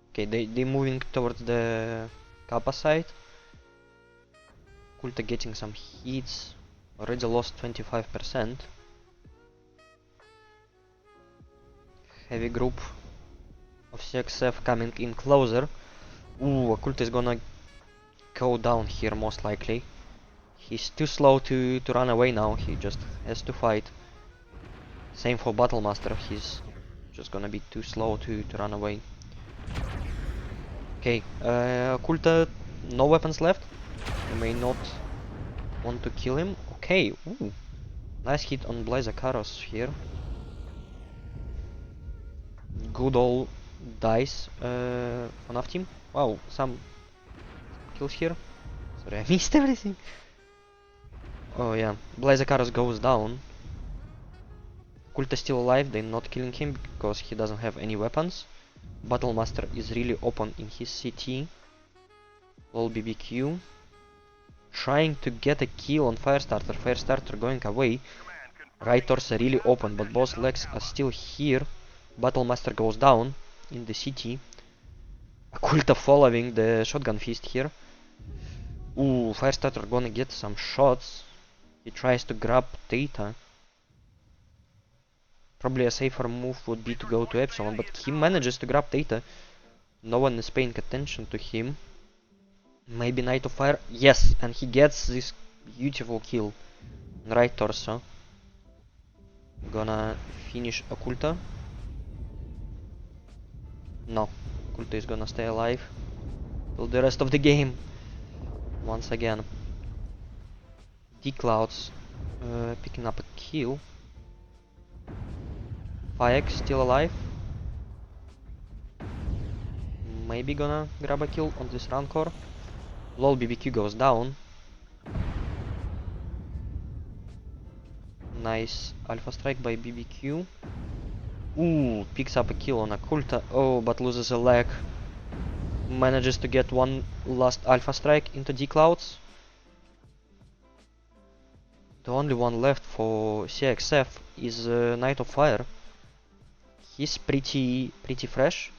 Okay, they moving towards the Kappa side. Kulta getting some hits. Already lost 25%. Heavy group of CXF coming in closer. Ooh, Occult is gonna go down here most likely. He's too slow to run away now, he just has to fight. Same for Battlemaster, he's just gonna be too slow to run away. Okay, Occulta, no weapons left. You may not want to kill him. Okay, ooh, nice hit on Blazakaros here. Good old dice on NAFF team. Wow, some kills here. Sorry, I missed everything. Oh yeah, Blazakaros goes down. Kulta still alive, they're not killing him because he doesn't have any weapons. Battlemaster is really open in his CT. Lol BBQ. Trying to get a kill on Firestarter. Firestarter going away. Right torso really open, but both legs are still here. Battlemaster goes down in the CT. Kulta following the shotgun fist here. Ooh, Firestarter gonna get some shots. He tries to grab Theta. Probably a safer move would be to go to Epsilon, but he manages to grab Theta. No one is paying attention to him. Maybe Knight of Fire. Yes, and he gets this beautiful kill. Right torso. Gonna finish Occulta. No. Occulta is gonna stay alive till the rest of the game. Once again. D-Clouds picking up a kill. 5X still alive. Maybe gonna grab a kill on this Rancor. Lol, BBQ goes down. Nice Alpha Strike by BBQ. Ooh, picks up a kill on Occulta. Oh, but loses a leg. Manages to get one last Alpha Strike into D-Clouds. The only one left for CXF is Knight of Fire. He's pretty fresh.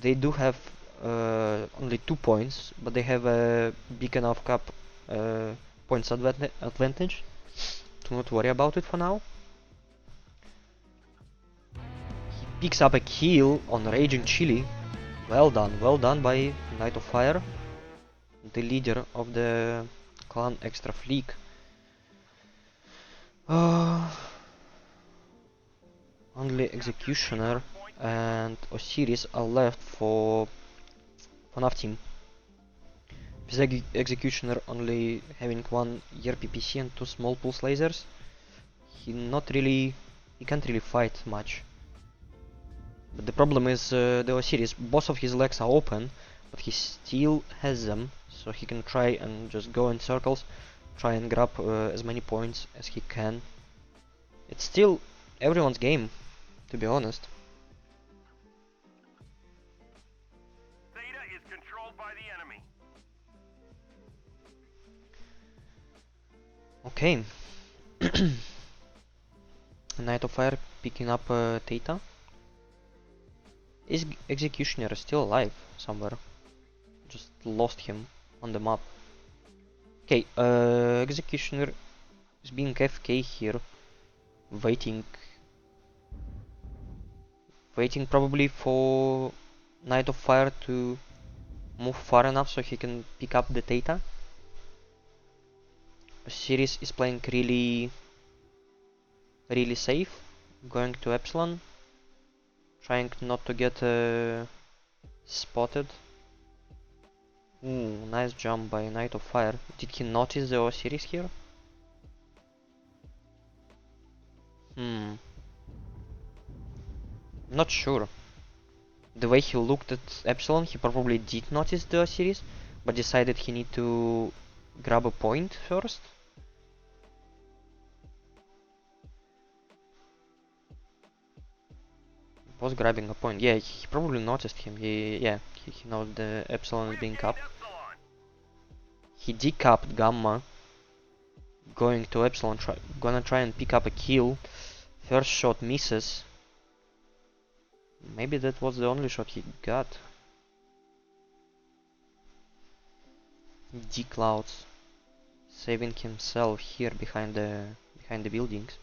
They do have only 2 points, but they have a big enough cap points advantage to not worry about it for now. He picks up a kill on Raging Chili. Well done by Knight of Fire, the leader of the clan Xtra Fleek. Only Executioner and Osiris are left for NAFF team. With Executioner only having 1 year PPC and 2 small pulse lasers, he can't really fight much. But the problem is the Osiris, both of his legs are open, but he still has them, so he can try and just go in circles, try and grab as many points as he can. It's still everyone's game, to be honest. Theta is controlled by the enemy. Okay. Knight of Fire picking up Theta. Is Executioner still alive somewhere? Just lost him on the map. Okay, Executioner is being FK here, waiting probably for Knight of Fire to move far enough so he can pick up the Theta. Osiris is playing really safe, going to Epsilon, trying not to get spotted. Ooh, nice jump by Knight of Fire. Did he notice the Osiris here? Not sure. The way he looked at Epsilon, he probably did notice the Osiris, but decided he need to grab a point first. Was grabbing a point. Yeah, he probably noticed him. He knows the Epsilon is being capped. He decapped Gamma, going to Epsilon, gonna try and pick up a kill. First shot misses. Maybe that was the only shot he got. D-Clouds saving himself here behind the buildings.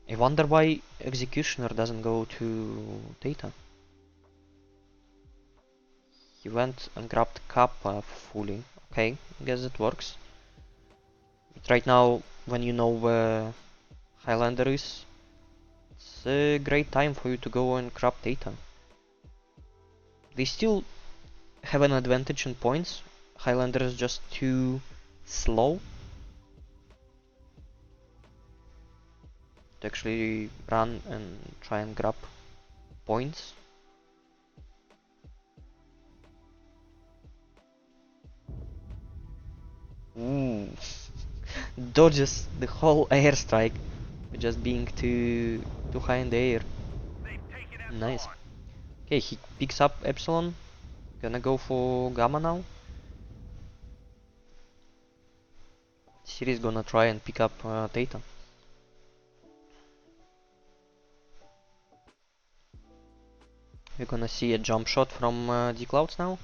I wonder why Executioner doesn't go to Theta. He went and grabbed Kappa fully. Okay, I guess it works. But right now, when you know where Highlander is, it's a great time for you to go and grab Theta. They still have an advantage in points. Highlander is just too slow to actually run and try and grab points. Ooh. Dodges the whole airstrike, just being too high in the air. Nice. Okay, he picks up Epsilon. Gonna go for Gamma now. Series gonna try and pick up Theta. We're gonna see a jump shot from D-Clouds now.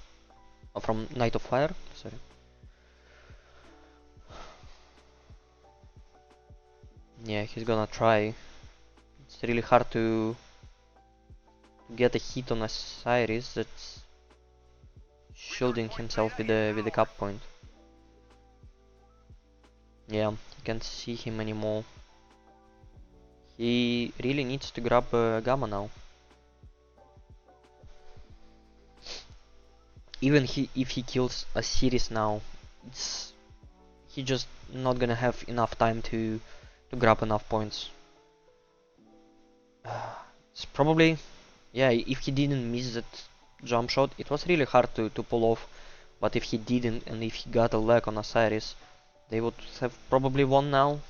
Or from Knight of Fire, sorry. Yeah, he's gonna try. It's really hard to get a hit on Osiris that's shielding himself with the cap point. Yeah, you can't see him anymore. He really needs to grab Gamma now. Even if he kills Osiris now, he just not gonna have enough time to grab enough points. It's probably, yeah, if he didn't miss that jump shot, it was really hard to pull off. But if he didn't, and if he got a leg on Osiris, they would have probably won now.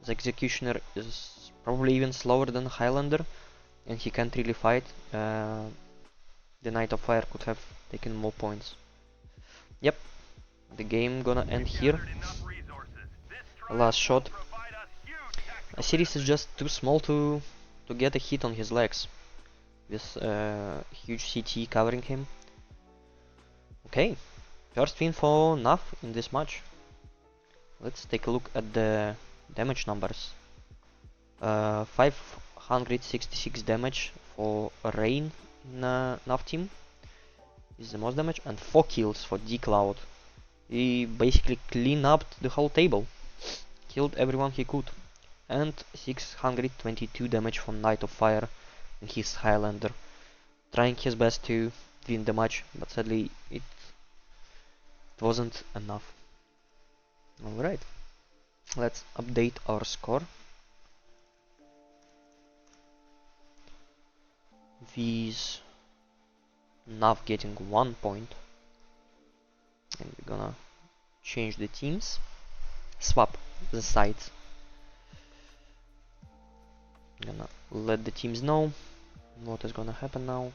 The Executioner is probably even slower than Highlander, and he can't really fight. The Knight of Fire could have taken more points. Yep, the game gonna end here. Last shot. Osiris is just too small to get a hit on his legs, with huge CT covering him. Okay, first win for NAFF in this match. Let's take a look at the damage numbers. 566 damage for Rain in NAFF team is the most damage, and 4 kills for D-Cloud. He basically cleaned up the whole table, killed everyone he could, and 622 damage for Knight of Fire and his Highlander, trying his best to win the match, but sadly it wasn't enough. Alright, let's update our score. With NAFF getting 1 point, and we're gonna change the teams, swap the sides. Gonna let the teams know what is gonna happen now.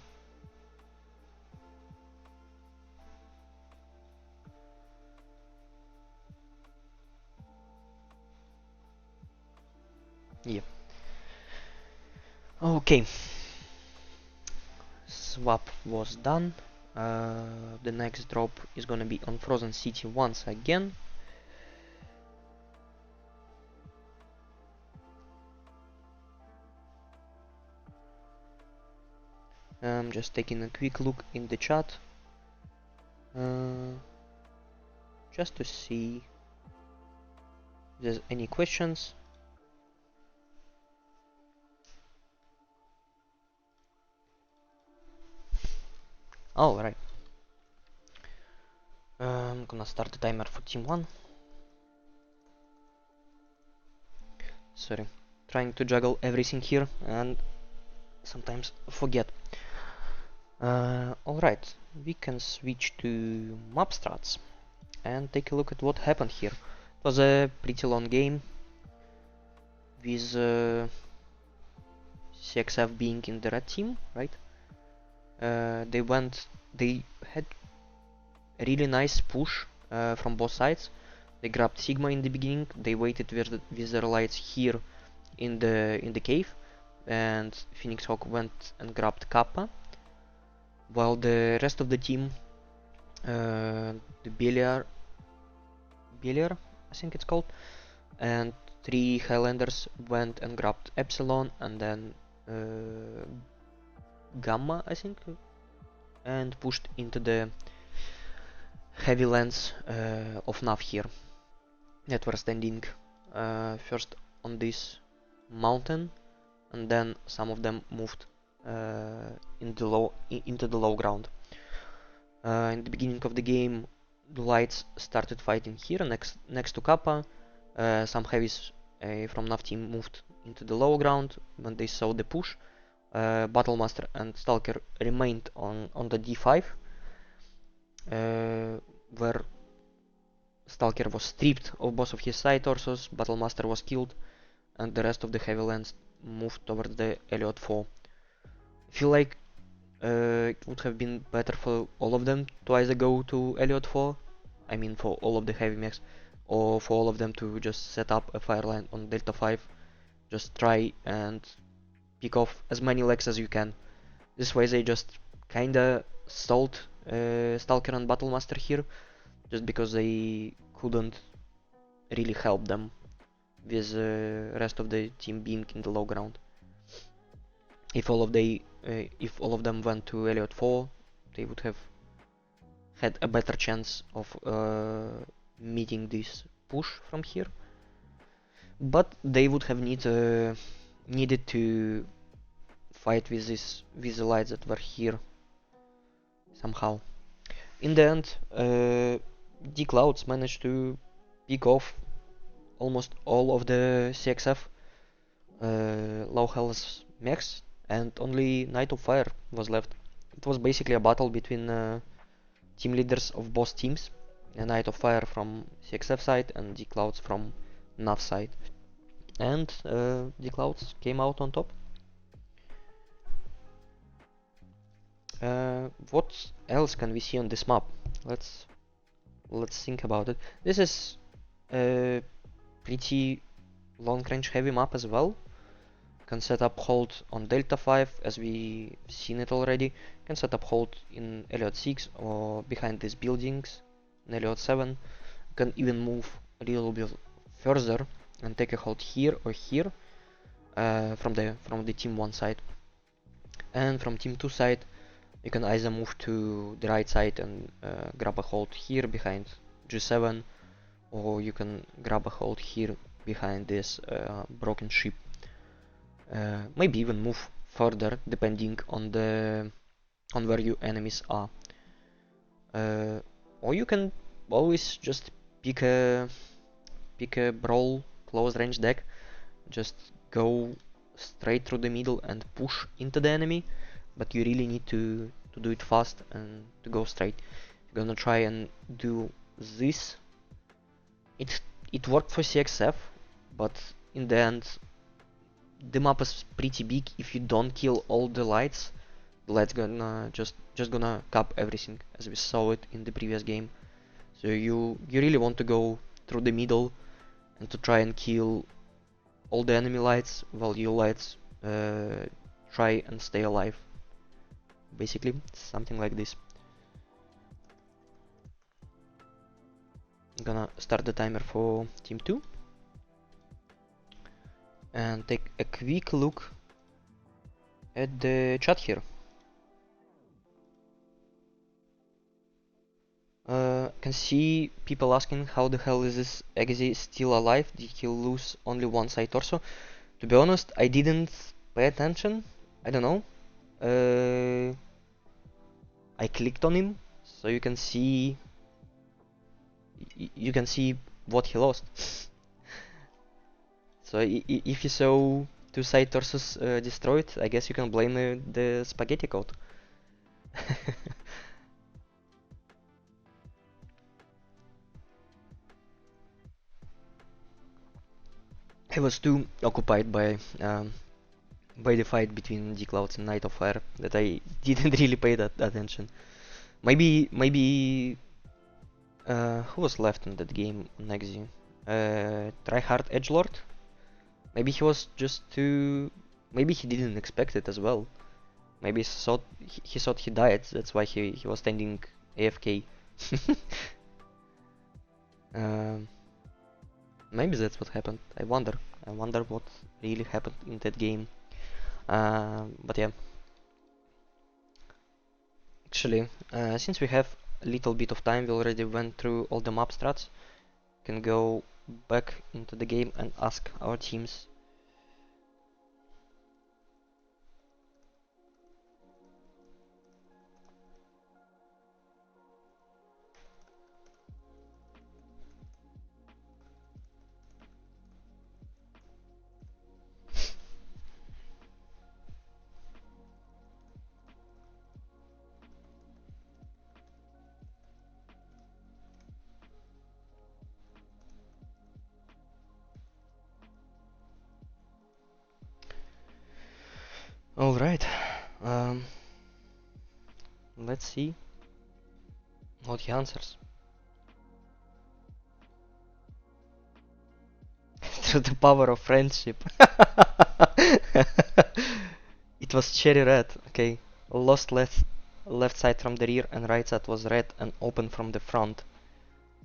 Yeah. Okay. Swap was done. The next drop is gonna be on Frozen City once again. I'm just taking a quick look in the chat, just to see if there's any questions. Oh, right. I'm gonna start the timer for Team 1. Sorry, trying to juggle everything here and sometimes forget. Alright, we can switch to map strats and take a look at what happened here. It was a pretty long game, with CXF being in the red team, right? They had a really nice push from both sides. They grabbed Sigma in the beginning, they waited with their lights here in the cave, and Phoenix Hawk went and grabbed Kappa, while the rest of the team, the Beliar, I think it's called, and 3 Highlanders went and grabbed Epsilon, and then Gamma, I think, and pushed into the heavy lands of NAFF here, that were standing first on this mountain, and then some of them moved into the low ground. In the beginning of the game, the lights started fighting here next to Kappa. Some heavies from NAFF team moved into the low ground when they saw the push. Battlemaster and Stalker remained on the D5, where Stalker was stripped of both of his side torsos, Battlemaster was killed, and the rest of the heavy lands moved towards the Elliot 4. I feel like it would have been better for all of them to either go to Elliot 4, I mean for all of the heavy mechs, or for all of them to just set up a fire line on Delta 5, just try and pick off as many legs as you can. This way they just kinda stalled Stalker and Battlemaster here, just because they couldn't really help them with the rest of the team being in the low ground. If all of them went to Elliot 4, they would have had a better chance of meeting this push from here. But they would have needed to fight with the lights that were here somehow. In the end, the Clouds managed to pick off almost all of the CXF low health mechs, and only Knight of Fire was left. It was basically a battle between team leaders of both teams, a Knight of Fire from CXF side and the Clouds from NAFF side. And the Clouds came out on top. What else can we see on this map? Let's think about it. This is a pretty long range heavy map as well. Can set up hold on Delta 5 as we seen it already. Can set up hold in Elliot 6 or behind these buildings in Elliot 7. Can even move a little bit further and take a hold here or here from the team 1 side. And from team 2 side you can either move to the right side and grab a hold here behind G7, or you can grab a hold here behind this broken ship. Maybe even move further depending on where your enemies are. Or you can always just pick a brawl close range deck, just go straight through the middle and push into the enemy, but you really need to do it fast and to go straight. If you're gonna try and do this, it worked for CXF, but in the end the map is pretty big. If you don't kill all the lights gonna just gonna cap everything, as we saw it in the previous game. So you really want to go through the middle and to try and kill all the enemy lights while your lights try and stay alive. Basically, something like this. I'm gonna start the timer for team 2 and take a quick look at the chat here. Can see people asking how the hell is this Exe still alive? Did he lose only one side torso? To be honest, I didn't pay attention. I don't know. I clicked on him, so you can see what he lost. So if you saw two side torsos destroyed, I guess you can blame the spaghetti code. I was too occupied by the fight between the Clouds and Knight of Fire that I didn't really pay that attention. Maybe who was left in that game on Exe? Tryhard Edgelord? Maybe he was just too... Maybe he didn't expect it as well. Maybe he thought he died, that's why he was standing AFK. Maybe that's what happened. I wonder what really happened in that game. But yeah. Actually, since we have a little bit of time, we already went through all the map strats. Can go back into the game and ask our teams. Alright, let's see what he answers. Through the power of friendship. It was cherry red, okay. Lost left side from the rear and right side was red and open from the front.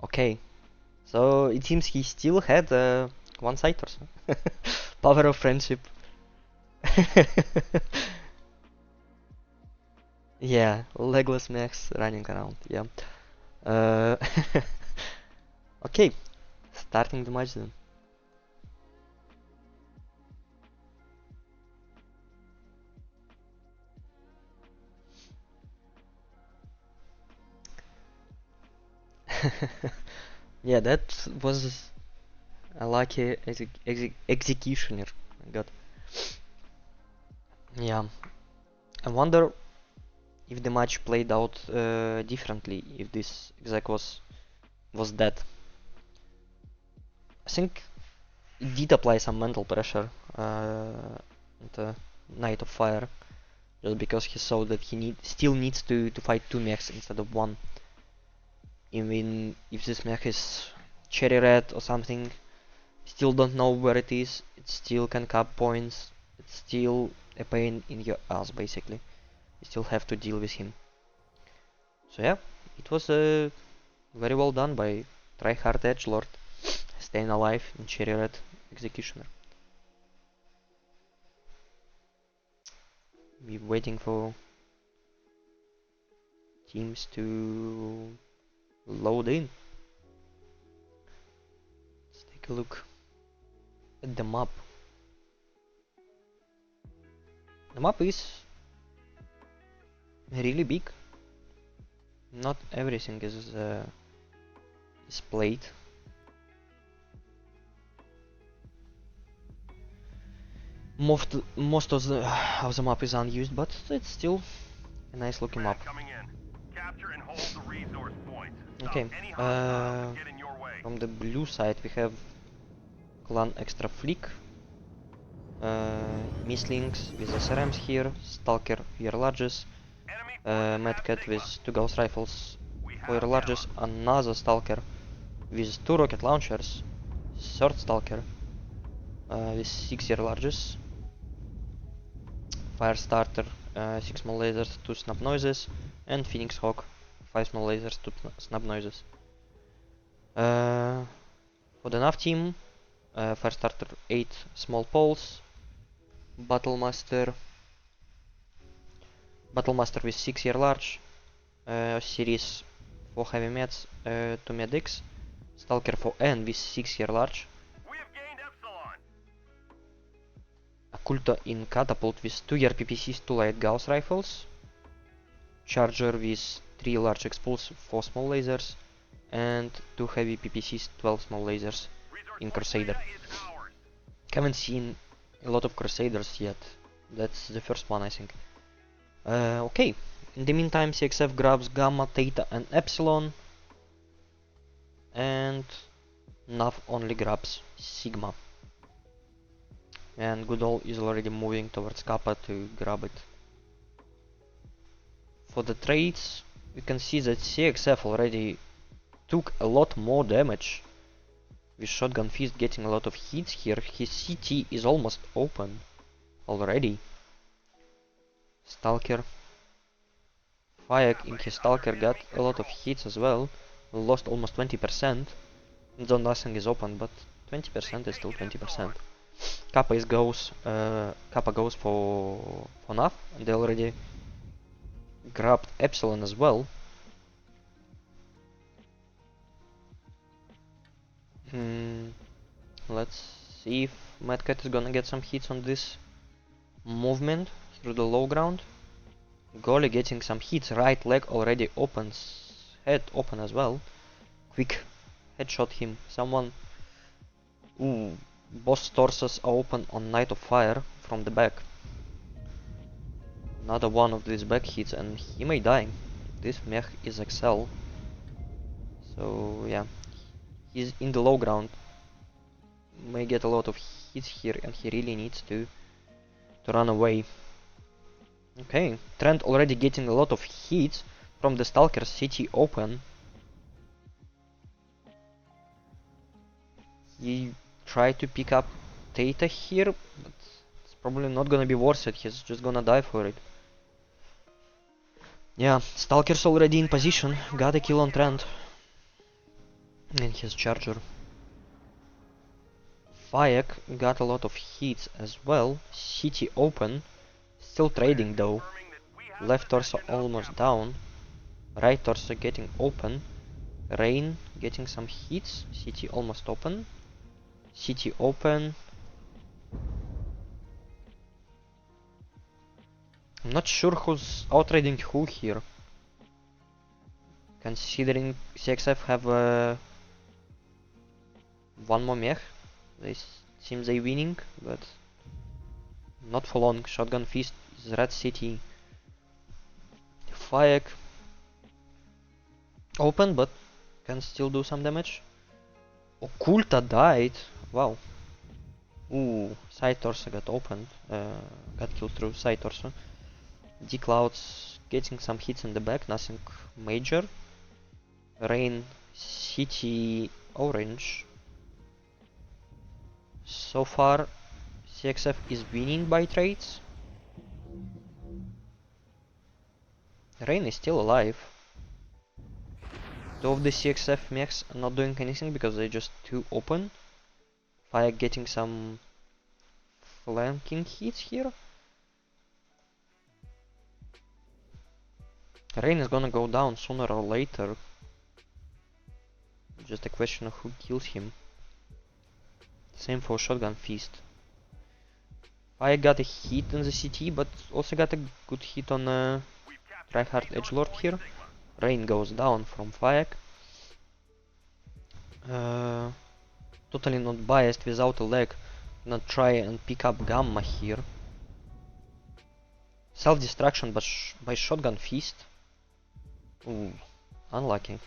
Okay, so it seems he still had a One-siders. Power of friendship. Yeah, legless mechs running around. Yeah. Uh, okay, starting the match then. Yeah, that was a lucky executioner. My God. Yeah, I wonder if the match played out differently if this exec was dead. I think it did apply some mental pressure on the Knight of Fire, just because he saw that he still needs to fight two mechs instead of one. Even if this mech is cherry red or something, still don't know where it is, it still can cap points, it's still a pain in your ass basically. You still have to deal with him. So yeah, it was very well done by tryhard edgelord, staying alive in cherry red executioner. We're waiting for teams to load in. Let's take a look at the map. The map is really big. Not everything is played. Most of the map is unused, but it's still a nice looking map. Capture and hold the resource points. Okay, from the blue side we have clan Xtra Fleek, Mislings with SRMs here, Stalker here larges, Mad Cat with 2 Gauss rifles, 4 larges, another Stalker with 2 rocket launchers, third Stalker with 6 year larges, Fire Starter, 6 small lasers, 2 snap noises, and Phoenix Hawk, 5 small lasers, 2 snap noises. For the NAFF team, Fire Starter 8 small poles, Battlemaster with 6 year large, series 4 heavy meds, 2 medics, Stalker for N with 6 year large, Occulta in catapult with 2 year PPCs, 2 light Gauss rifles, Charger with 3 large explosive, 4 small lasers, and 2 heavy PPCs, 12 small lasers in Crusader. Haven't seen a lot of Crusaders yet. That's the first one, I think. Okay, in the meantime CXF grabs Gamma, Theta and Epsilon, and NAFF only grabs Sigma. And Goodall is already moving towards Kappa to grab it. For the trades, we can see that CXF already took a lot more damage, with Shotgun Fist getting a lot of hits here. His CT is almost open already. Stalker. Fayek in his Stalker got a lot of hits as well, lost almost 20%. Though nothing is open, but 20% is still 20%. Kappa goes for NAFF, and they already grabbed Epsilon as well. Let's see if Mad Cat is gonna get some hits on this movement through the low ground. Goalie getting some hits, right leg already opens, head open as well. Quick headshot him. Someone. Ooh, boss torsos are open on Knight of Fire from the back. Another one of these back hits and he may die. This mech is Excel. So yeah, he's in the low ground. May get a lot of hits here and he really needs to run away. Okay, Trent already getting a lot of hits from the Stalker City open. He tried to pick up Theta here, but it's probably not gonna be worth it. He's just gonna die for it. Yeah, Stalker's already in position. Got a kill on Trent. And his Charger. Fayek got a lot of hits as well. City open. Still trading though. Confirming that we have Left torso possession of almost Capra. down. Right torso getting open. Rain getting some hits. City almost open. City open. I'm not sure who's outtrading who here. Considering CXF have one more mech. Seems they winning, but not for long. Shotgun Fist is Red City. Fayek open, but can still do some damage. Occulta died. Wow. Ooh, side torso got opened. Got killed through side torso. D-Cloud's getting some hits in the back, nothing major. Rain, City, Orange. So far, CXF is winning by trades. Rain is still alive. Two of the CXF mechs are not doing anything because they're just too open. Fire getting some flanking hits here. Rain is gonna go down sooner or later. Just a question of who kills him. Same for Shotgun Feast. I got a hit in the CT, but also got a good hit on Tryhard Edgelord here. Rain goes down from Fayek. Totally not biased, without a leg. Not try and pick up Gamma here. Self-destruction by Shotgun Feast. Ooh, unlucky.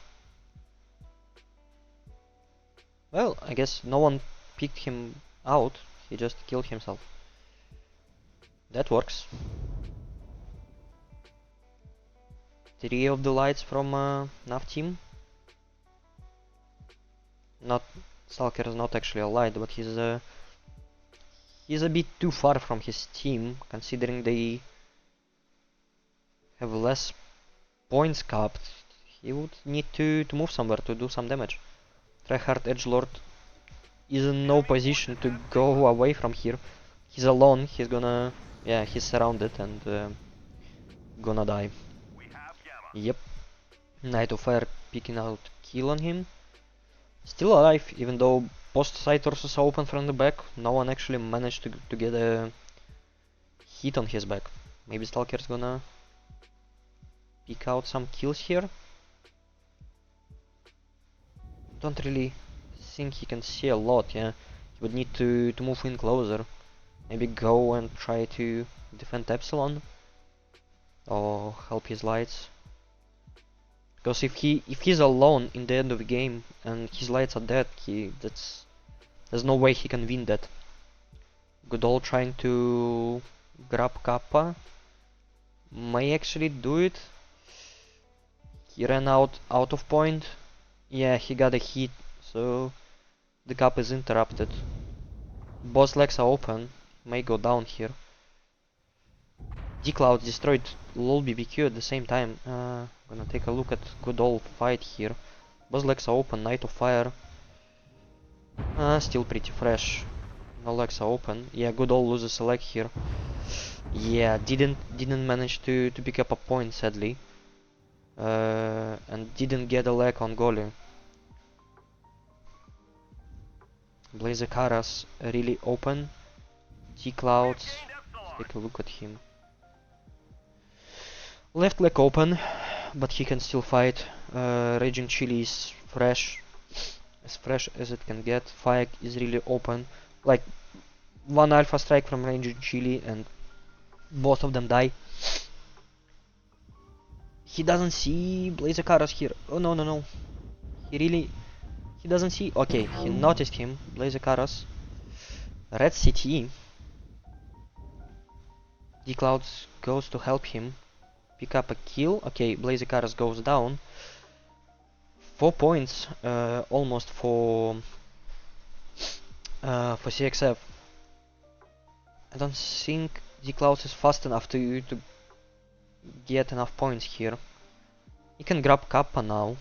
Well, I guess no one picked him out, he just killed himself. That works. 3 of the lights from NAFF team. Not Stalker is not actually a light, but he's a bit too far from his team, considering they have less points capped. He would need to move somewhere to do some damage. Tryhard Edgelord is in no position to go away from here. He's alone, he's gonna... yeah, he's surrounded and gonna die. Yep. Knight of Fire picking out kill on him. Still alive, even though post side torsos are open from the back. No one actually managed to get a hit on his back. Maybe Stalker's gonna pick out some kills here. Don't really think he can see a lot, yeah. He would need to move in closer. Maybe go and try to defend Epsilon. Or help his lights. Because if he's alone in the end of the game and his lights are dead, there's no way he can win that. Goodall trying to grab Kappa may actually do it. He ran out of point. Yeah, he got a hit, so the Kappa is interrupted. Boss legs are open, may go down here. D-Cloud destroyed LOL BBQ at the same time. Gonna take a look at good old fight here. Boss legs are open, Knight of Fire. Still pretty fresh. No legs are open. Yeah, good old loses a leg here. Yeah, didn't manage to pick up a point, sadly. And didn't get a leg on Golem. Blazer Karas really open. D-Clouds, take a look at him. Left leg open, but he can still fight. Raging Chili is fresh, as fresh as it can get. Fayek is really open. Like, one alpha strike from Raging Chili and both of them die. He doesn't see Blazer Karas here. Oh no. He doesn't see. Okay, he noticed him. Blazer Karas. Red CT. D-Clouds goes to help him. Pick up a kill. Okay, Blazer Karas goes down. 4 points, almost for CXF. I don't think D-Clouds is fast enough to get enough points here. He can grab Kappa now.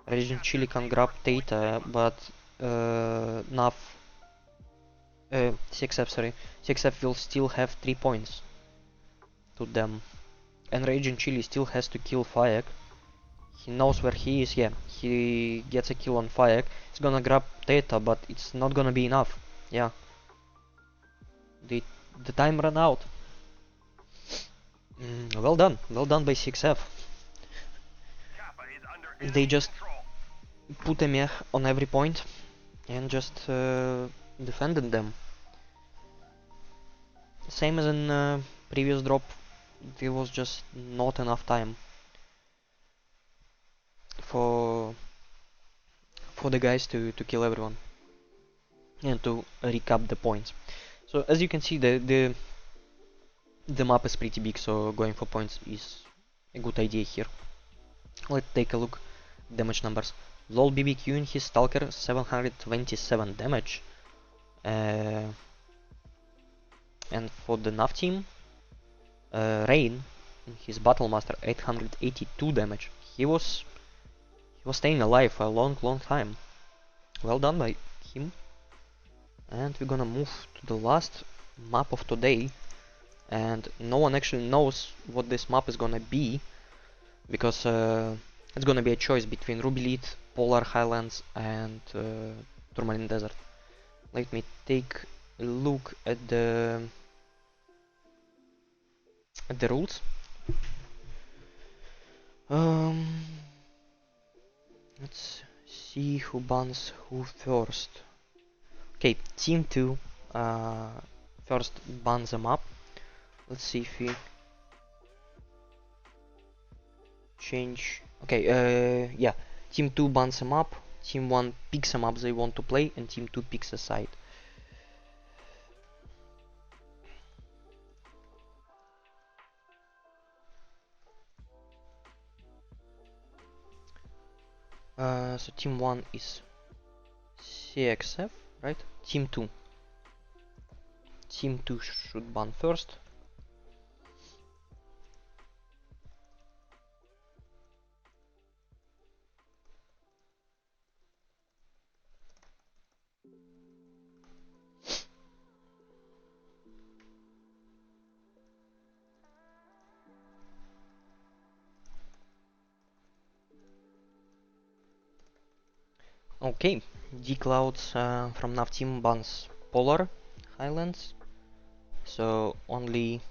Regent Chili can grab Theta, but NAFF CXF, sorry. CXF will still have 3 points to them. And Raging Chili still has to kill Fayek. He knows where he is, yeah. He gets a kill on Fayek. He's gonna grab Theta, but it's not gonna be enough. Yeah. The time ran out. Well done by CXF. They just put a mech on every point and just defended them. Same as in previous drop, there was just not enough time for the guys to kill everyone and to recap the points. So as you can see, the map is pretty big, so going for points is a good idea here. Let's take a look. Damage numbers. LOL BBQ in his Stalker, 727 damage. And for the NAFF team, Rain in his Battle Master, 882 damage. He was staying alive for a long time. Well done by him. And we're gonna move to the last map of today. And no one actually knows what this map is gonna be, because it's gonna be a choice between Ruby Lead, Polar Highlands, and Tourmaline Desert. Let me take a look at the rules. Let's see who bans who first. Okay, Team 2 first bans them up. Let's see if we change. Okay, yeah, Team 2 bans them up, Team 1 picks them up they want to play, and Team 2 picks a side. So Team 1 is CXF, right? Team 2 should ban first. Okay, D-Clouds from NAFF team bans Polar Highlands. So only...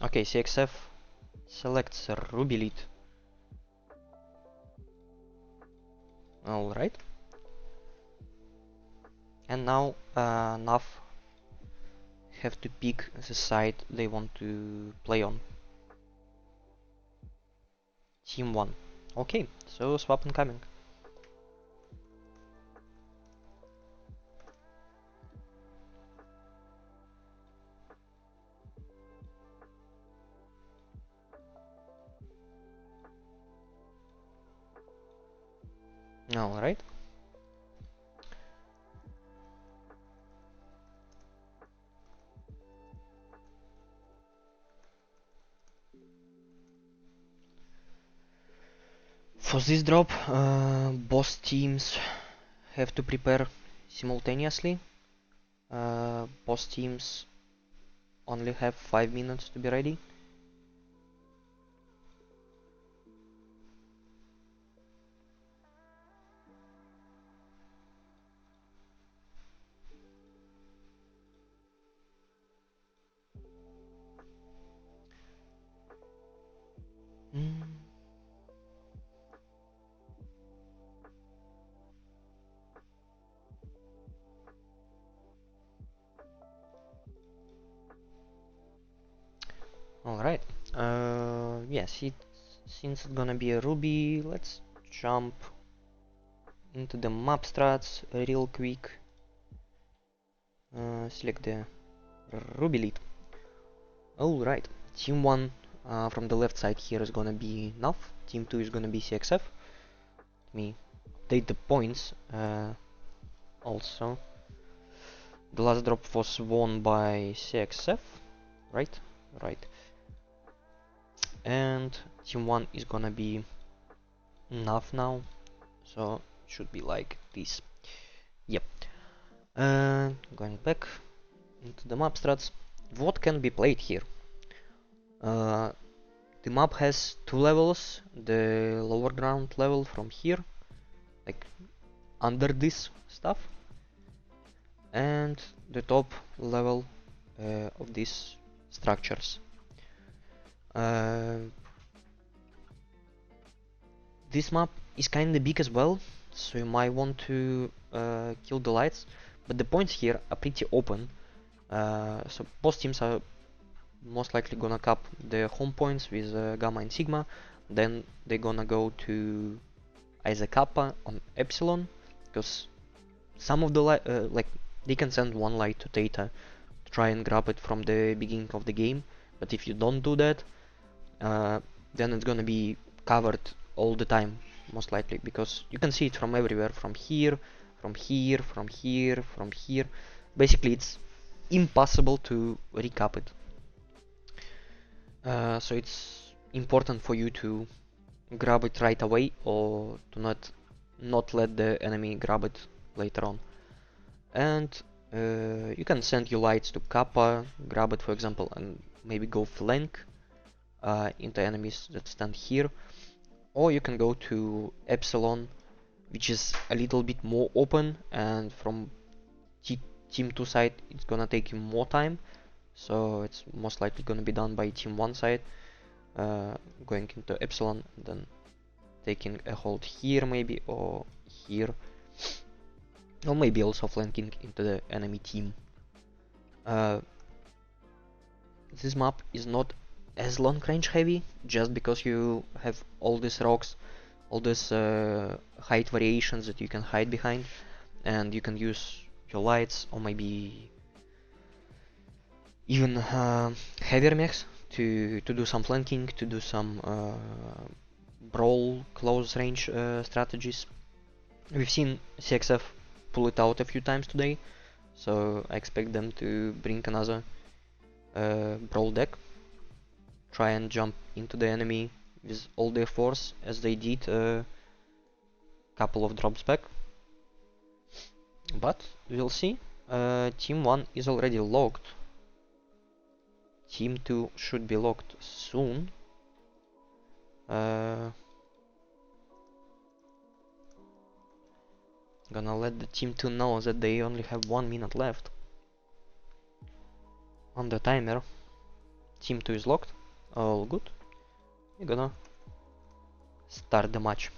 Okay, CXF selects Ruby Lead. Alright. And now NAFF have to pick the side they want to play on. Team 1. Okay, so swap incoming. Alright. For this drop, both teams have to prepare simultaneously. Both teams only have 5 minutes to be ready. Alright, yes, since it's gonna be a Ruby, let's jump into the map strats real quick. Select the Ruby Lead. Alright, Team 1 from the left side here is gonna be NAFF, Team 2 is gonna be CXF. Let me update the points also. The last drop was won by CXF, right? Right. And Team 1 is gonna be NAFF now, so it should be like this. Yep. Going back into the map strats, what can be played here? The map has two levels, the lower ground level from here, like under this stuff, and the top level of these structures. This map is kinda big as well, so you might want to kill the lights, but the points here are pretty open, so both teams are most likely gonna cap the home points with Gamma and Sigma, then they're gonna go to either Kappa on Epsilon, because some of the like they can send one light to Theta to try and grab it from the beginning of the game, but if you don't do that, then it's gonna be covered all the time, most likely, because you can see it from everywhere, from here, from here, from here, from here. Basically, it's impossible to recap it. So it's important for you to grab it right away, or to not let the enemy grab it later on. And you can send your lights to Kappa, grab it for example, and maybe go flank into enemies that stand here, or you can go to Epsilon, which is a little bit more open, and from team 2 side it's gonna take you more time, so it's most likely gonna be done by team 1 side, going into Epsilon and then taking a hold here maybe, or here, or maybe also flanking into the enemy team. This map is not as long range heavy, just because you have all these rocks, all these height variations that you can hide behind, and you can use your lights, or maybe even heavier mechs to do some flanking, to do some brawl close range strategies. We've seen CXF pull it out a few times today, so I expect them to bring another brawl deck, try and jump into the enemy with all their force, as they did a couple of drops back. But we'll see. Team 1 is already locked. Team 2 should be locked soon. Gonna let the team 2 know that they only have 1 minute left on the timer. Team 2 is locked. All good. We're gonna start the match.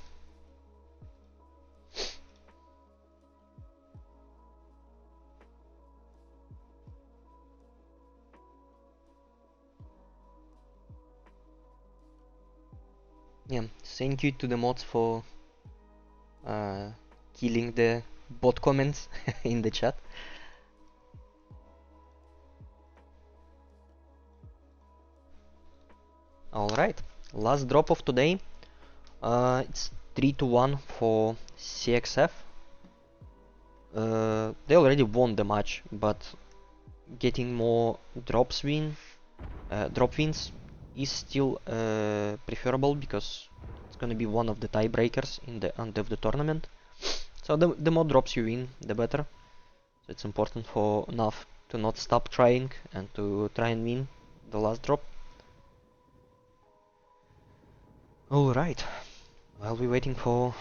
Yeah, thank you to the mods for killing the bot comments in the chat. Alright, last drop of today. It's 3-1 for CXF. They already won the match, but getting more drop wins is still preferable, because it's gonna be one of the tiebreakers in the end of the tournament. So the more drops you win, the better. So it's important for NAFF to not stop trying and to try and win the last drop. Alright, while we're waiting for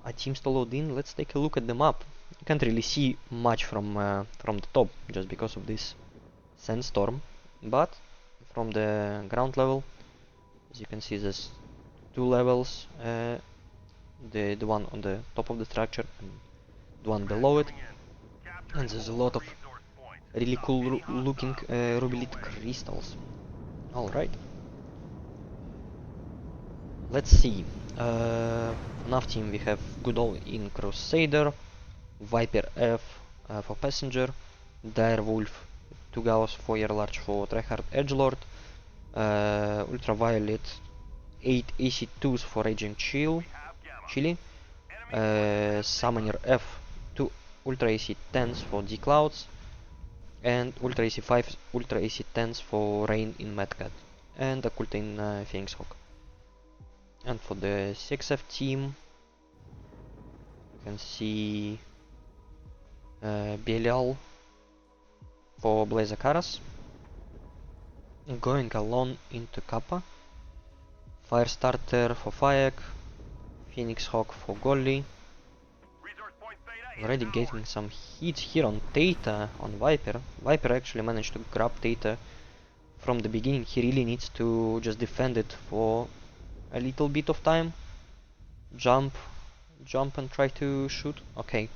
our teams to load in, let's take a look at the map. You can't really see much from the top, just because of this sandstorm, but from the ground level, as you can see, there's two levels, the one on the top of the structure and the one below it, and there's a lot of really cool looking rubylite crystals. Alright, let's see. NAFF team, we have good old in Crusader, Viper F for Passenger, Direwolf, 2 Gauss Foyer Large for Tryhard Edgelord, Ultraviolet, 8 AC2s for Raging Chili, Summoner F, 2 Ultra AC10s for D-Clouds, and Ultra AC5s, Ultra AC10s for Rain in Madcat, and Occult in Phoenix Hawk. And for the CXF team, you can see Belial for Blazacaras. Going alone into Kappa. Firestarter for Fayek. Phoenix Hawk for Golly. Resource point Theta Already is getting ours. some hits here on Theta, on Viper. Viper actually managed to grab Theta from the beginning. He really needs to just defend it for a little bit of time. Jump and try to shoot. Okay.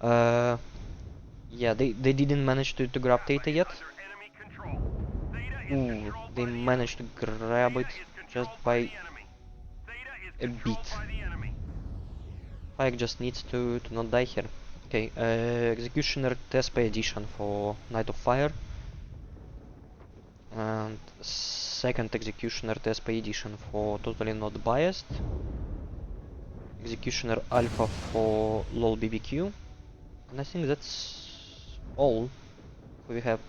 Yeah, they didn't manage to grab Theta Pathway is yet. under enemy control. Theta is Ooh, controlled they by the managed to enemy. grab it Theta is just controlled by by the enemy. Theta is a controlled bit. by the enemy. Fayek just needs to not die here. Okay, Executioner Tespe edition for Knight of Fire. And second Executioner Tespe edition for Totally Not Biased. Executioner Alpha for LOL BBQ. And I think that's all we have.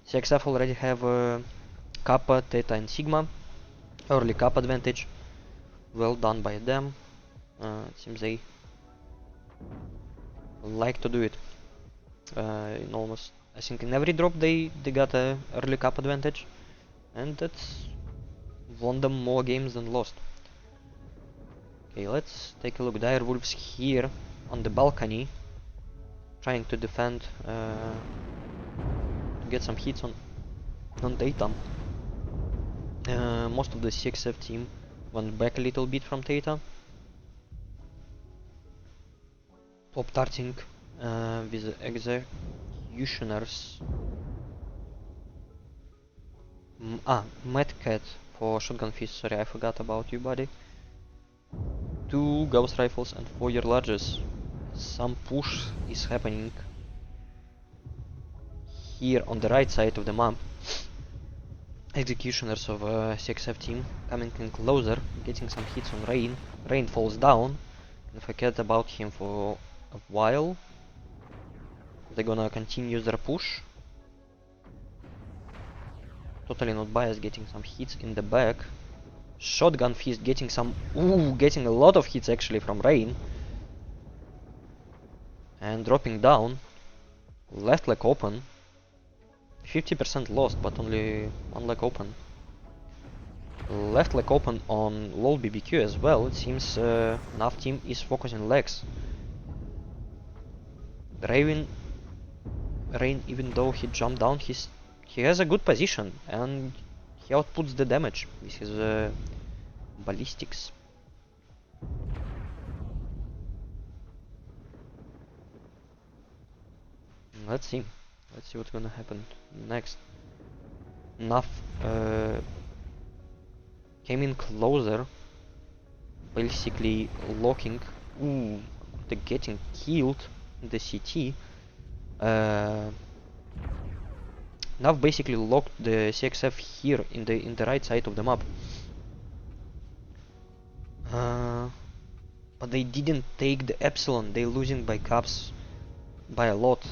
CXF already have Kappa, Theta and Sigma. Early Kappa advantage. Well done by them. It seems they like to do it. In almost, I think in every drop they got a early Kappa advantage. And that's won them more games than lost. Okay, let's take a look. Dire Wolves here on the balcony. Trying to defend, to get some hits on Theta. Most of the CXF team went back a little bit from Theta. Pop-tarting with Executioners. Mad Cat for Shotgun Fist, sorry, I forgot about you, buddy. 2 Gauss Rifles and 4 Year Larges. Some push is happening here on the right side of the map. Executioners of CXF team coming in closer, getting some hits on Rain. Rain falls down, and forget about him for a while. They're gonna continue their push. Totally Not Biased getting some hits in the back. Shotgun Fist getting some... Ooh, getting a lot of hits actually from Rain. And dropping down. Left leg open. 50% lost, but only one leg open. Left leg open on LOL BBQ as well. It seems NAFF team is focusing legs. Rain, even though he jumped down, he has a good position and he outputs the damage with his ballistics. Let's see what's gonna happen next. NAFF came in closer, basically locking. Ooh, they're getting killed in the CT. NAFF basically locked the CXF here in the right side of the map. But they didn't take the Epsilon. They're losing by caps by a lot.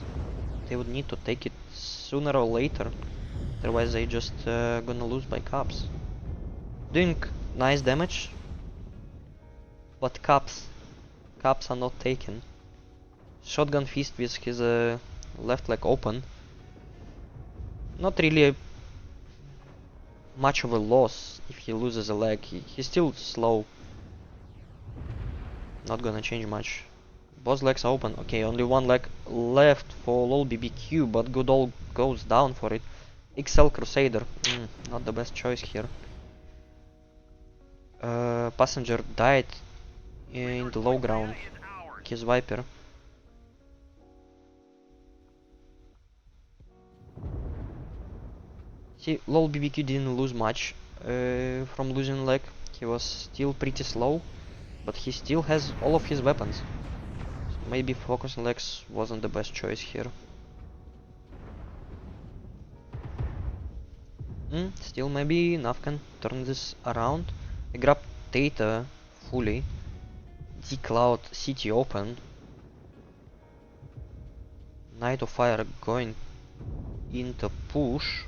They would need to take it sooner or later. Otherwise they just gonna lose by caps. Doing nice damage, but caps are not taken. Shotgun Fist with his left leg open. Not really much of a loss if he loses a leg. He's still slow. Not gonna change much. Both legs open. Okay, only one leg left for LOL BBQ, but Goodall goes down for it. XL Crusader. Not the best choice here. Passenger died in the low ground. His Viper. See, LOL BBQ didn't lose much from losing leg. He was still pretty slow, but he still has all of his weapons. So maybe focus on legs wasn't the best choice here. Still maybe NAFF can turn this around. I grab Theta fully. D-Cloud City open. Knight of Fire going into push.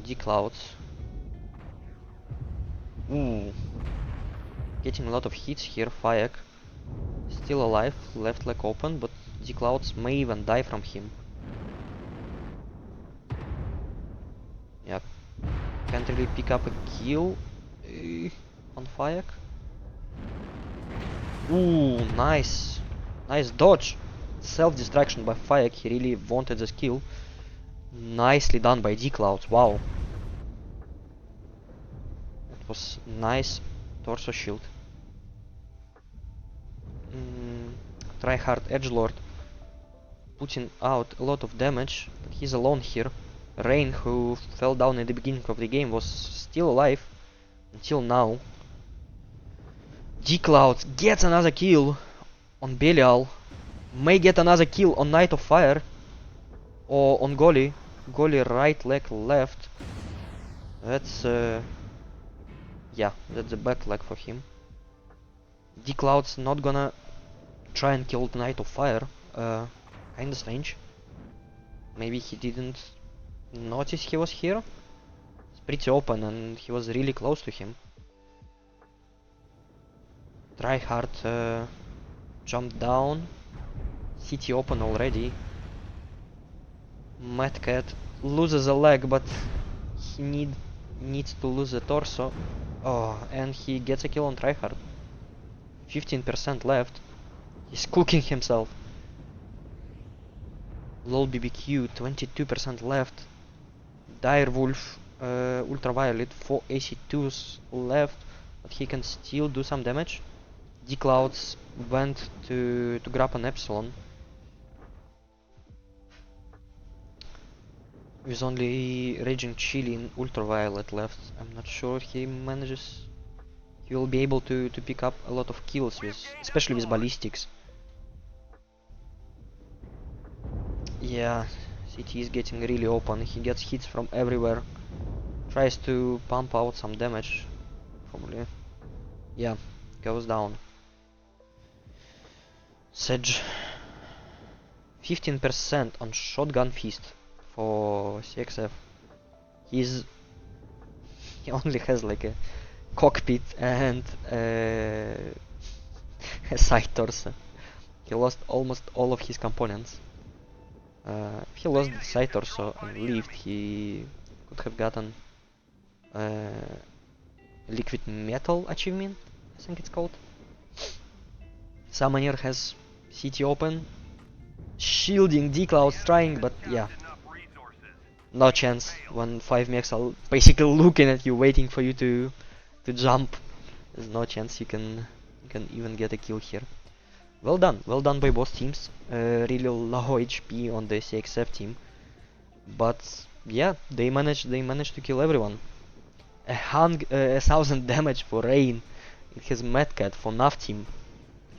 D-Clouds. Ooh. Getting a lot of hits here. Fayek still alive, left leg open, but D-Clouds may even die from him. Yeah, can't really pick up a kill on Fayek. Ooh, nice. Nice dodge. Self-distraction by Fayek, he really wanted this kill. Nicely done by D-Clouds, wow. It was nice torso shield. Tryhard edgelord putting out a lot of damage, but he's alone here. Rain, who fell down at the beginning of the game, was still alive until now. D-Clouds gets another kill on Belial, may get another kill on Knight of Fire, or on Golly. Golly right leg left. That's yeah, that's a bad leg for him. D-Clouds not gonna try and kill the Knight of Fire. Kinda strange. Maybe he didn't notice he was here. It's pretty open and he was really close to him. Tryhard jumped down. City open already. Mad Cat loses a leg, but he needs to lose a torso. Oh, and he gets a kill on Tryhard. 15% left. He's cooking himself. Lol BBQ, 22% left. Direwolf, Ultraviolet, 4 AC2s left, but he can still do some damage. D-Clouds went to grab an Epsilon. With only Raging Chili in Ultraviolet left, I'm not sure he manages. He will be able to pick up a lot of kills, especially with ballistics. Yeah, CT is getting really open. He gets hits from everywhere. Tries to pump out some damage. Probably. Yeah, goes down. Sedge. 15% on Shotgun Fist for CXF. He only has like a cockpit and a side torso. He lost almost all of his components. If he lost the side torso and lived, he could have gotten liquid metal achievement, I think it's called. Summoner has city open, shielding D-Clouds trying, but yeah, no chance when 5 mechs are basically looking at you, waiting for you to jump. There's no chance you can even get a kill here. Well done by both teams. Really low HP on the CXF team, but yeah, they managed to kill everyone. 1,000 damage for Rain in his Mad Cat for NAFF team.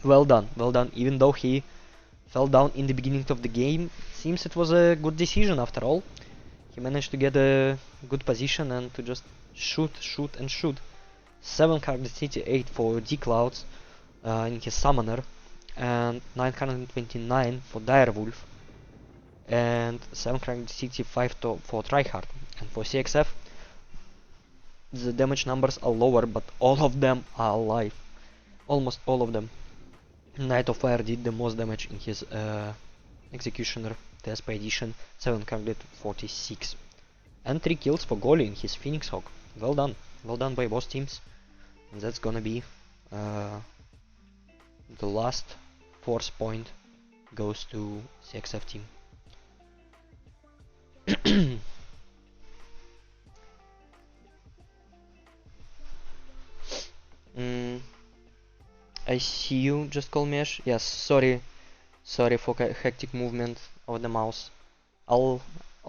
Well done. Even though he fell down in the beginning of the game, seems it was a good decision after all. He managed to get a good position and to just shoot. 768 for D-Clouds in his Summoner, and 929 for Direwolf, and 765 for Tryhard. And for CXF, the damage numbers are lower, but all of them are alive. Almost all of them. Knight of Fire did the most damage in his Executioner TSP edition, 746. And 3 kills for Golly in his Phoenix Hawk. Well done by both teams. And that's gonna be the last force point goes to CXF team. I see you, just call Mesh. Yes, sorry for hectic movement of the mouse. I'll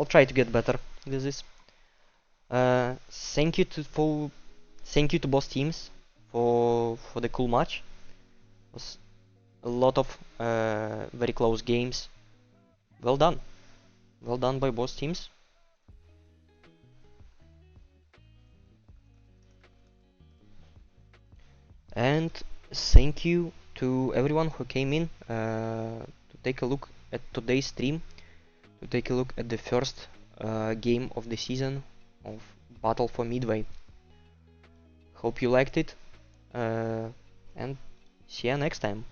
try to get better with this. Thank you to both teams for the cool match. It was a lot of very close games. Well done by both teams. And thank you to everyone who came in to take a look at today's stream, to take a look at the first game of the season of Battle for Midway. Hope you liked it, and see you next time.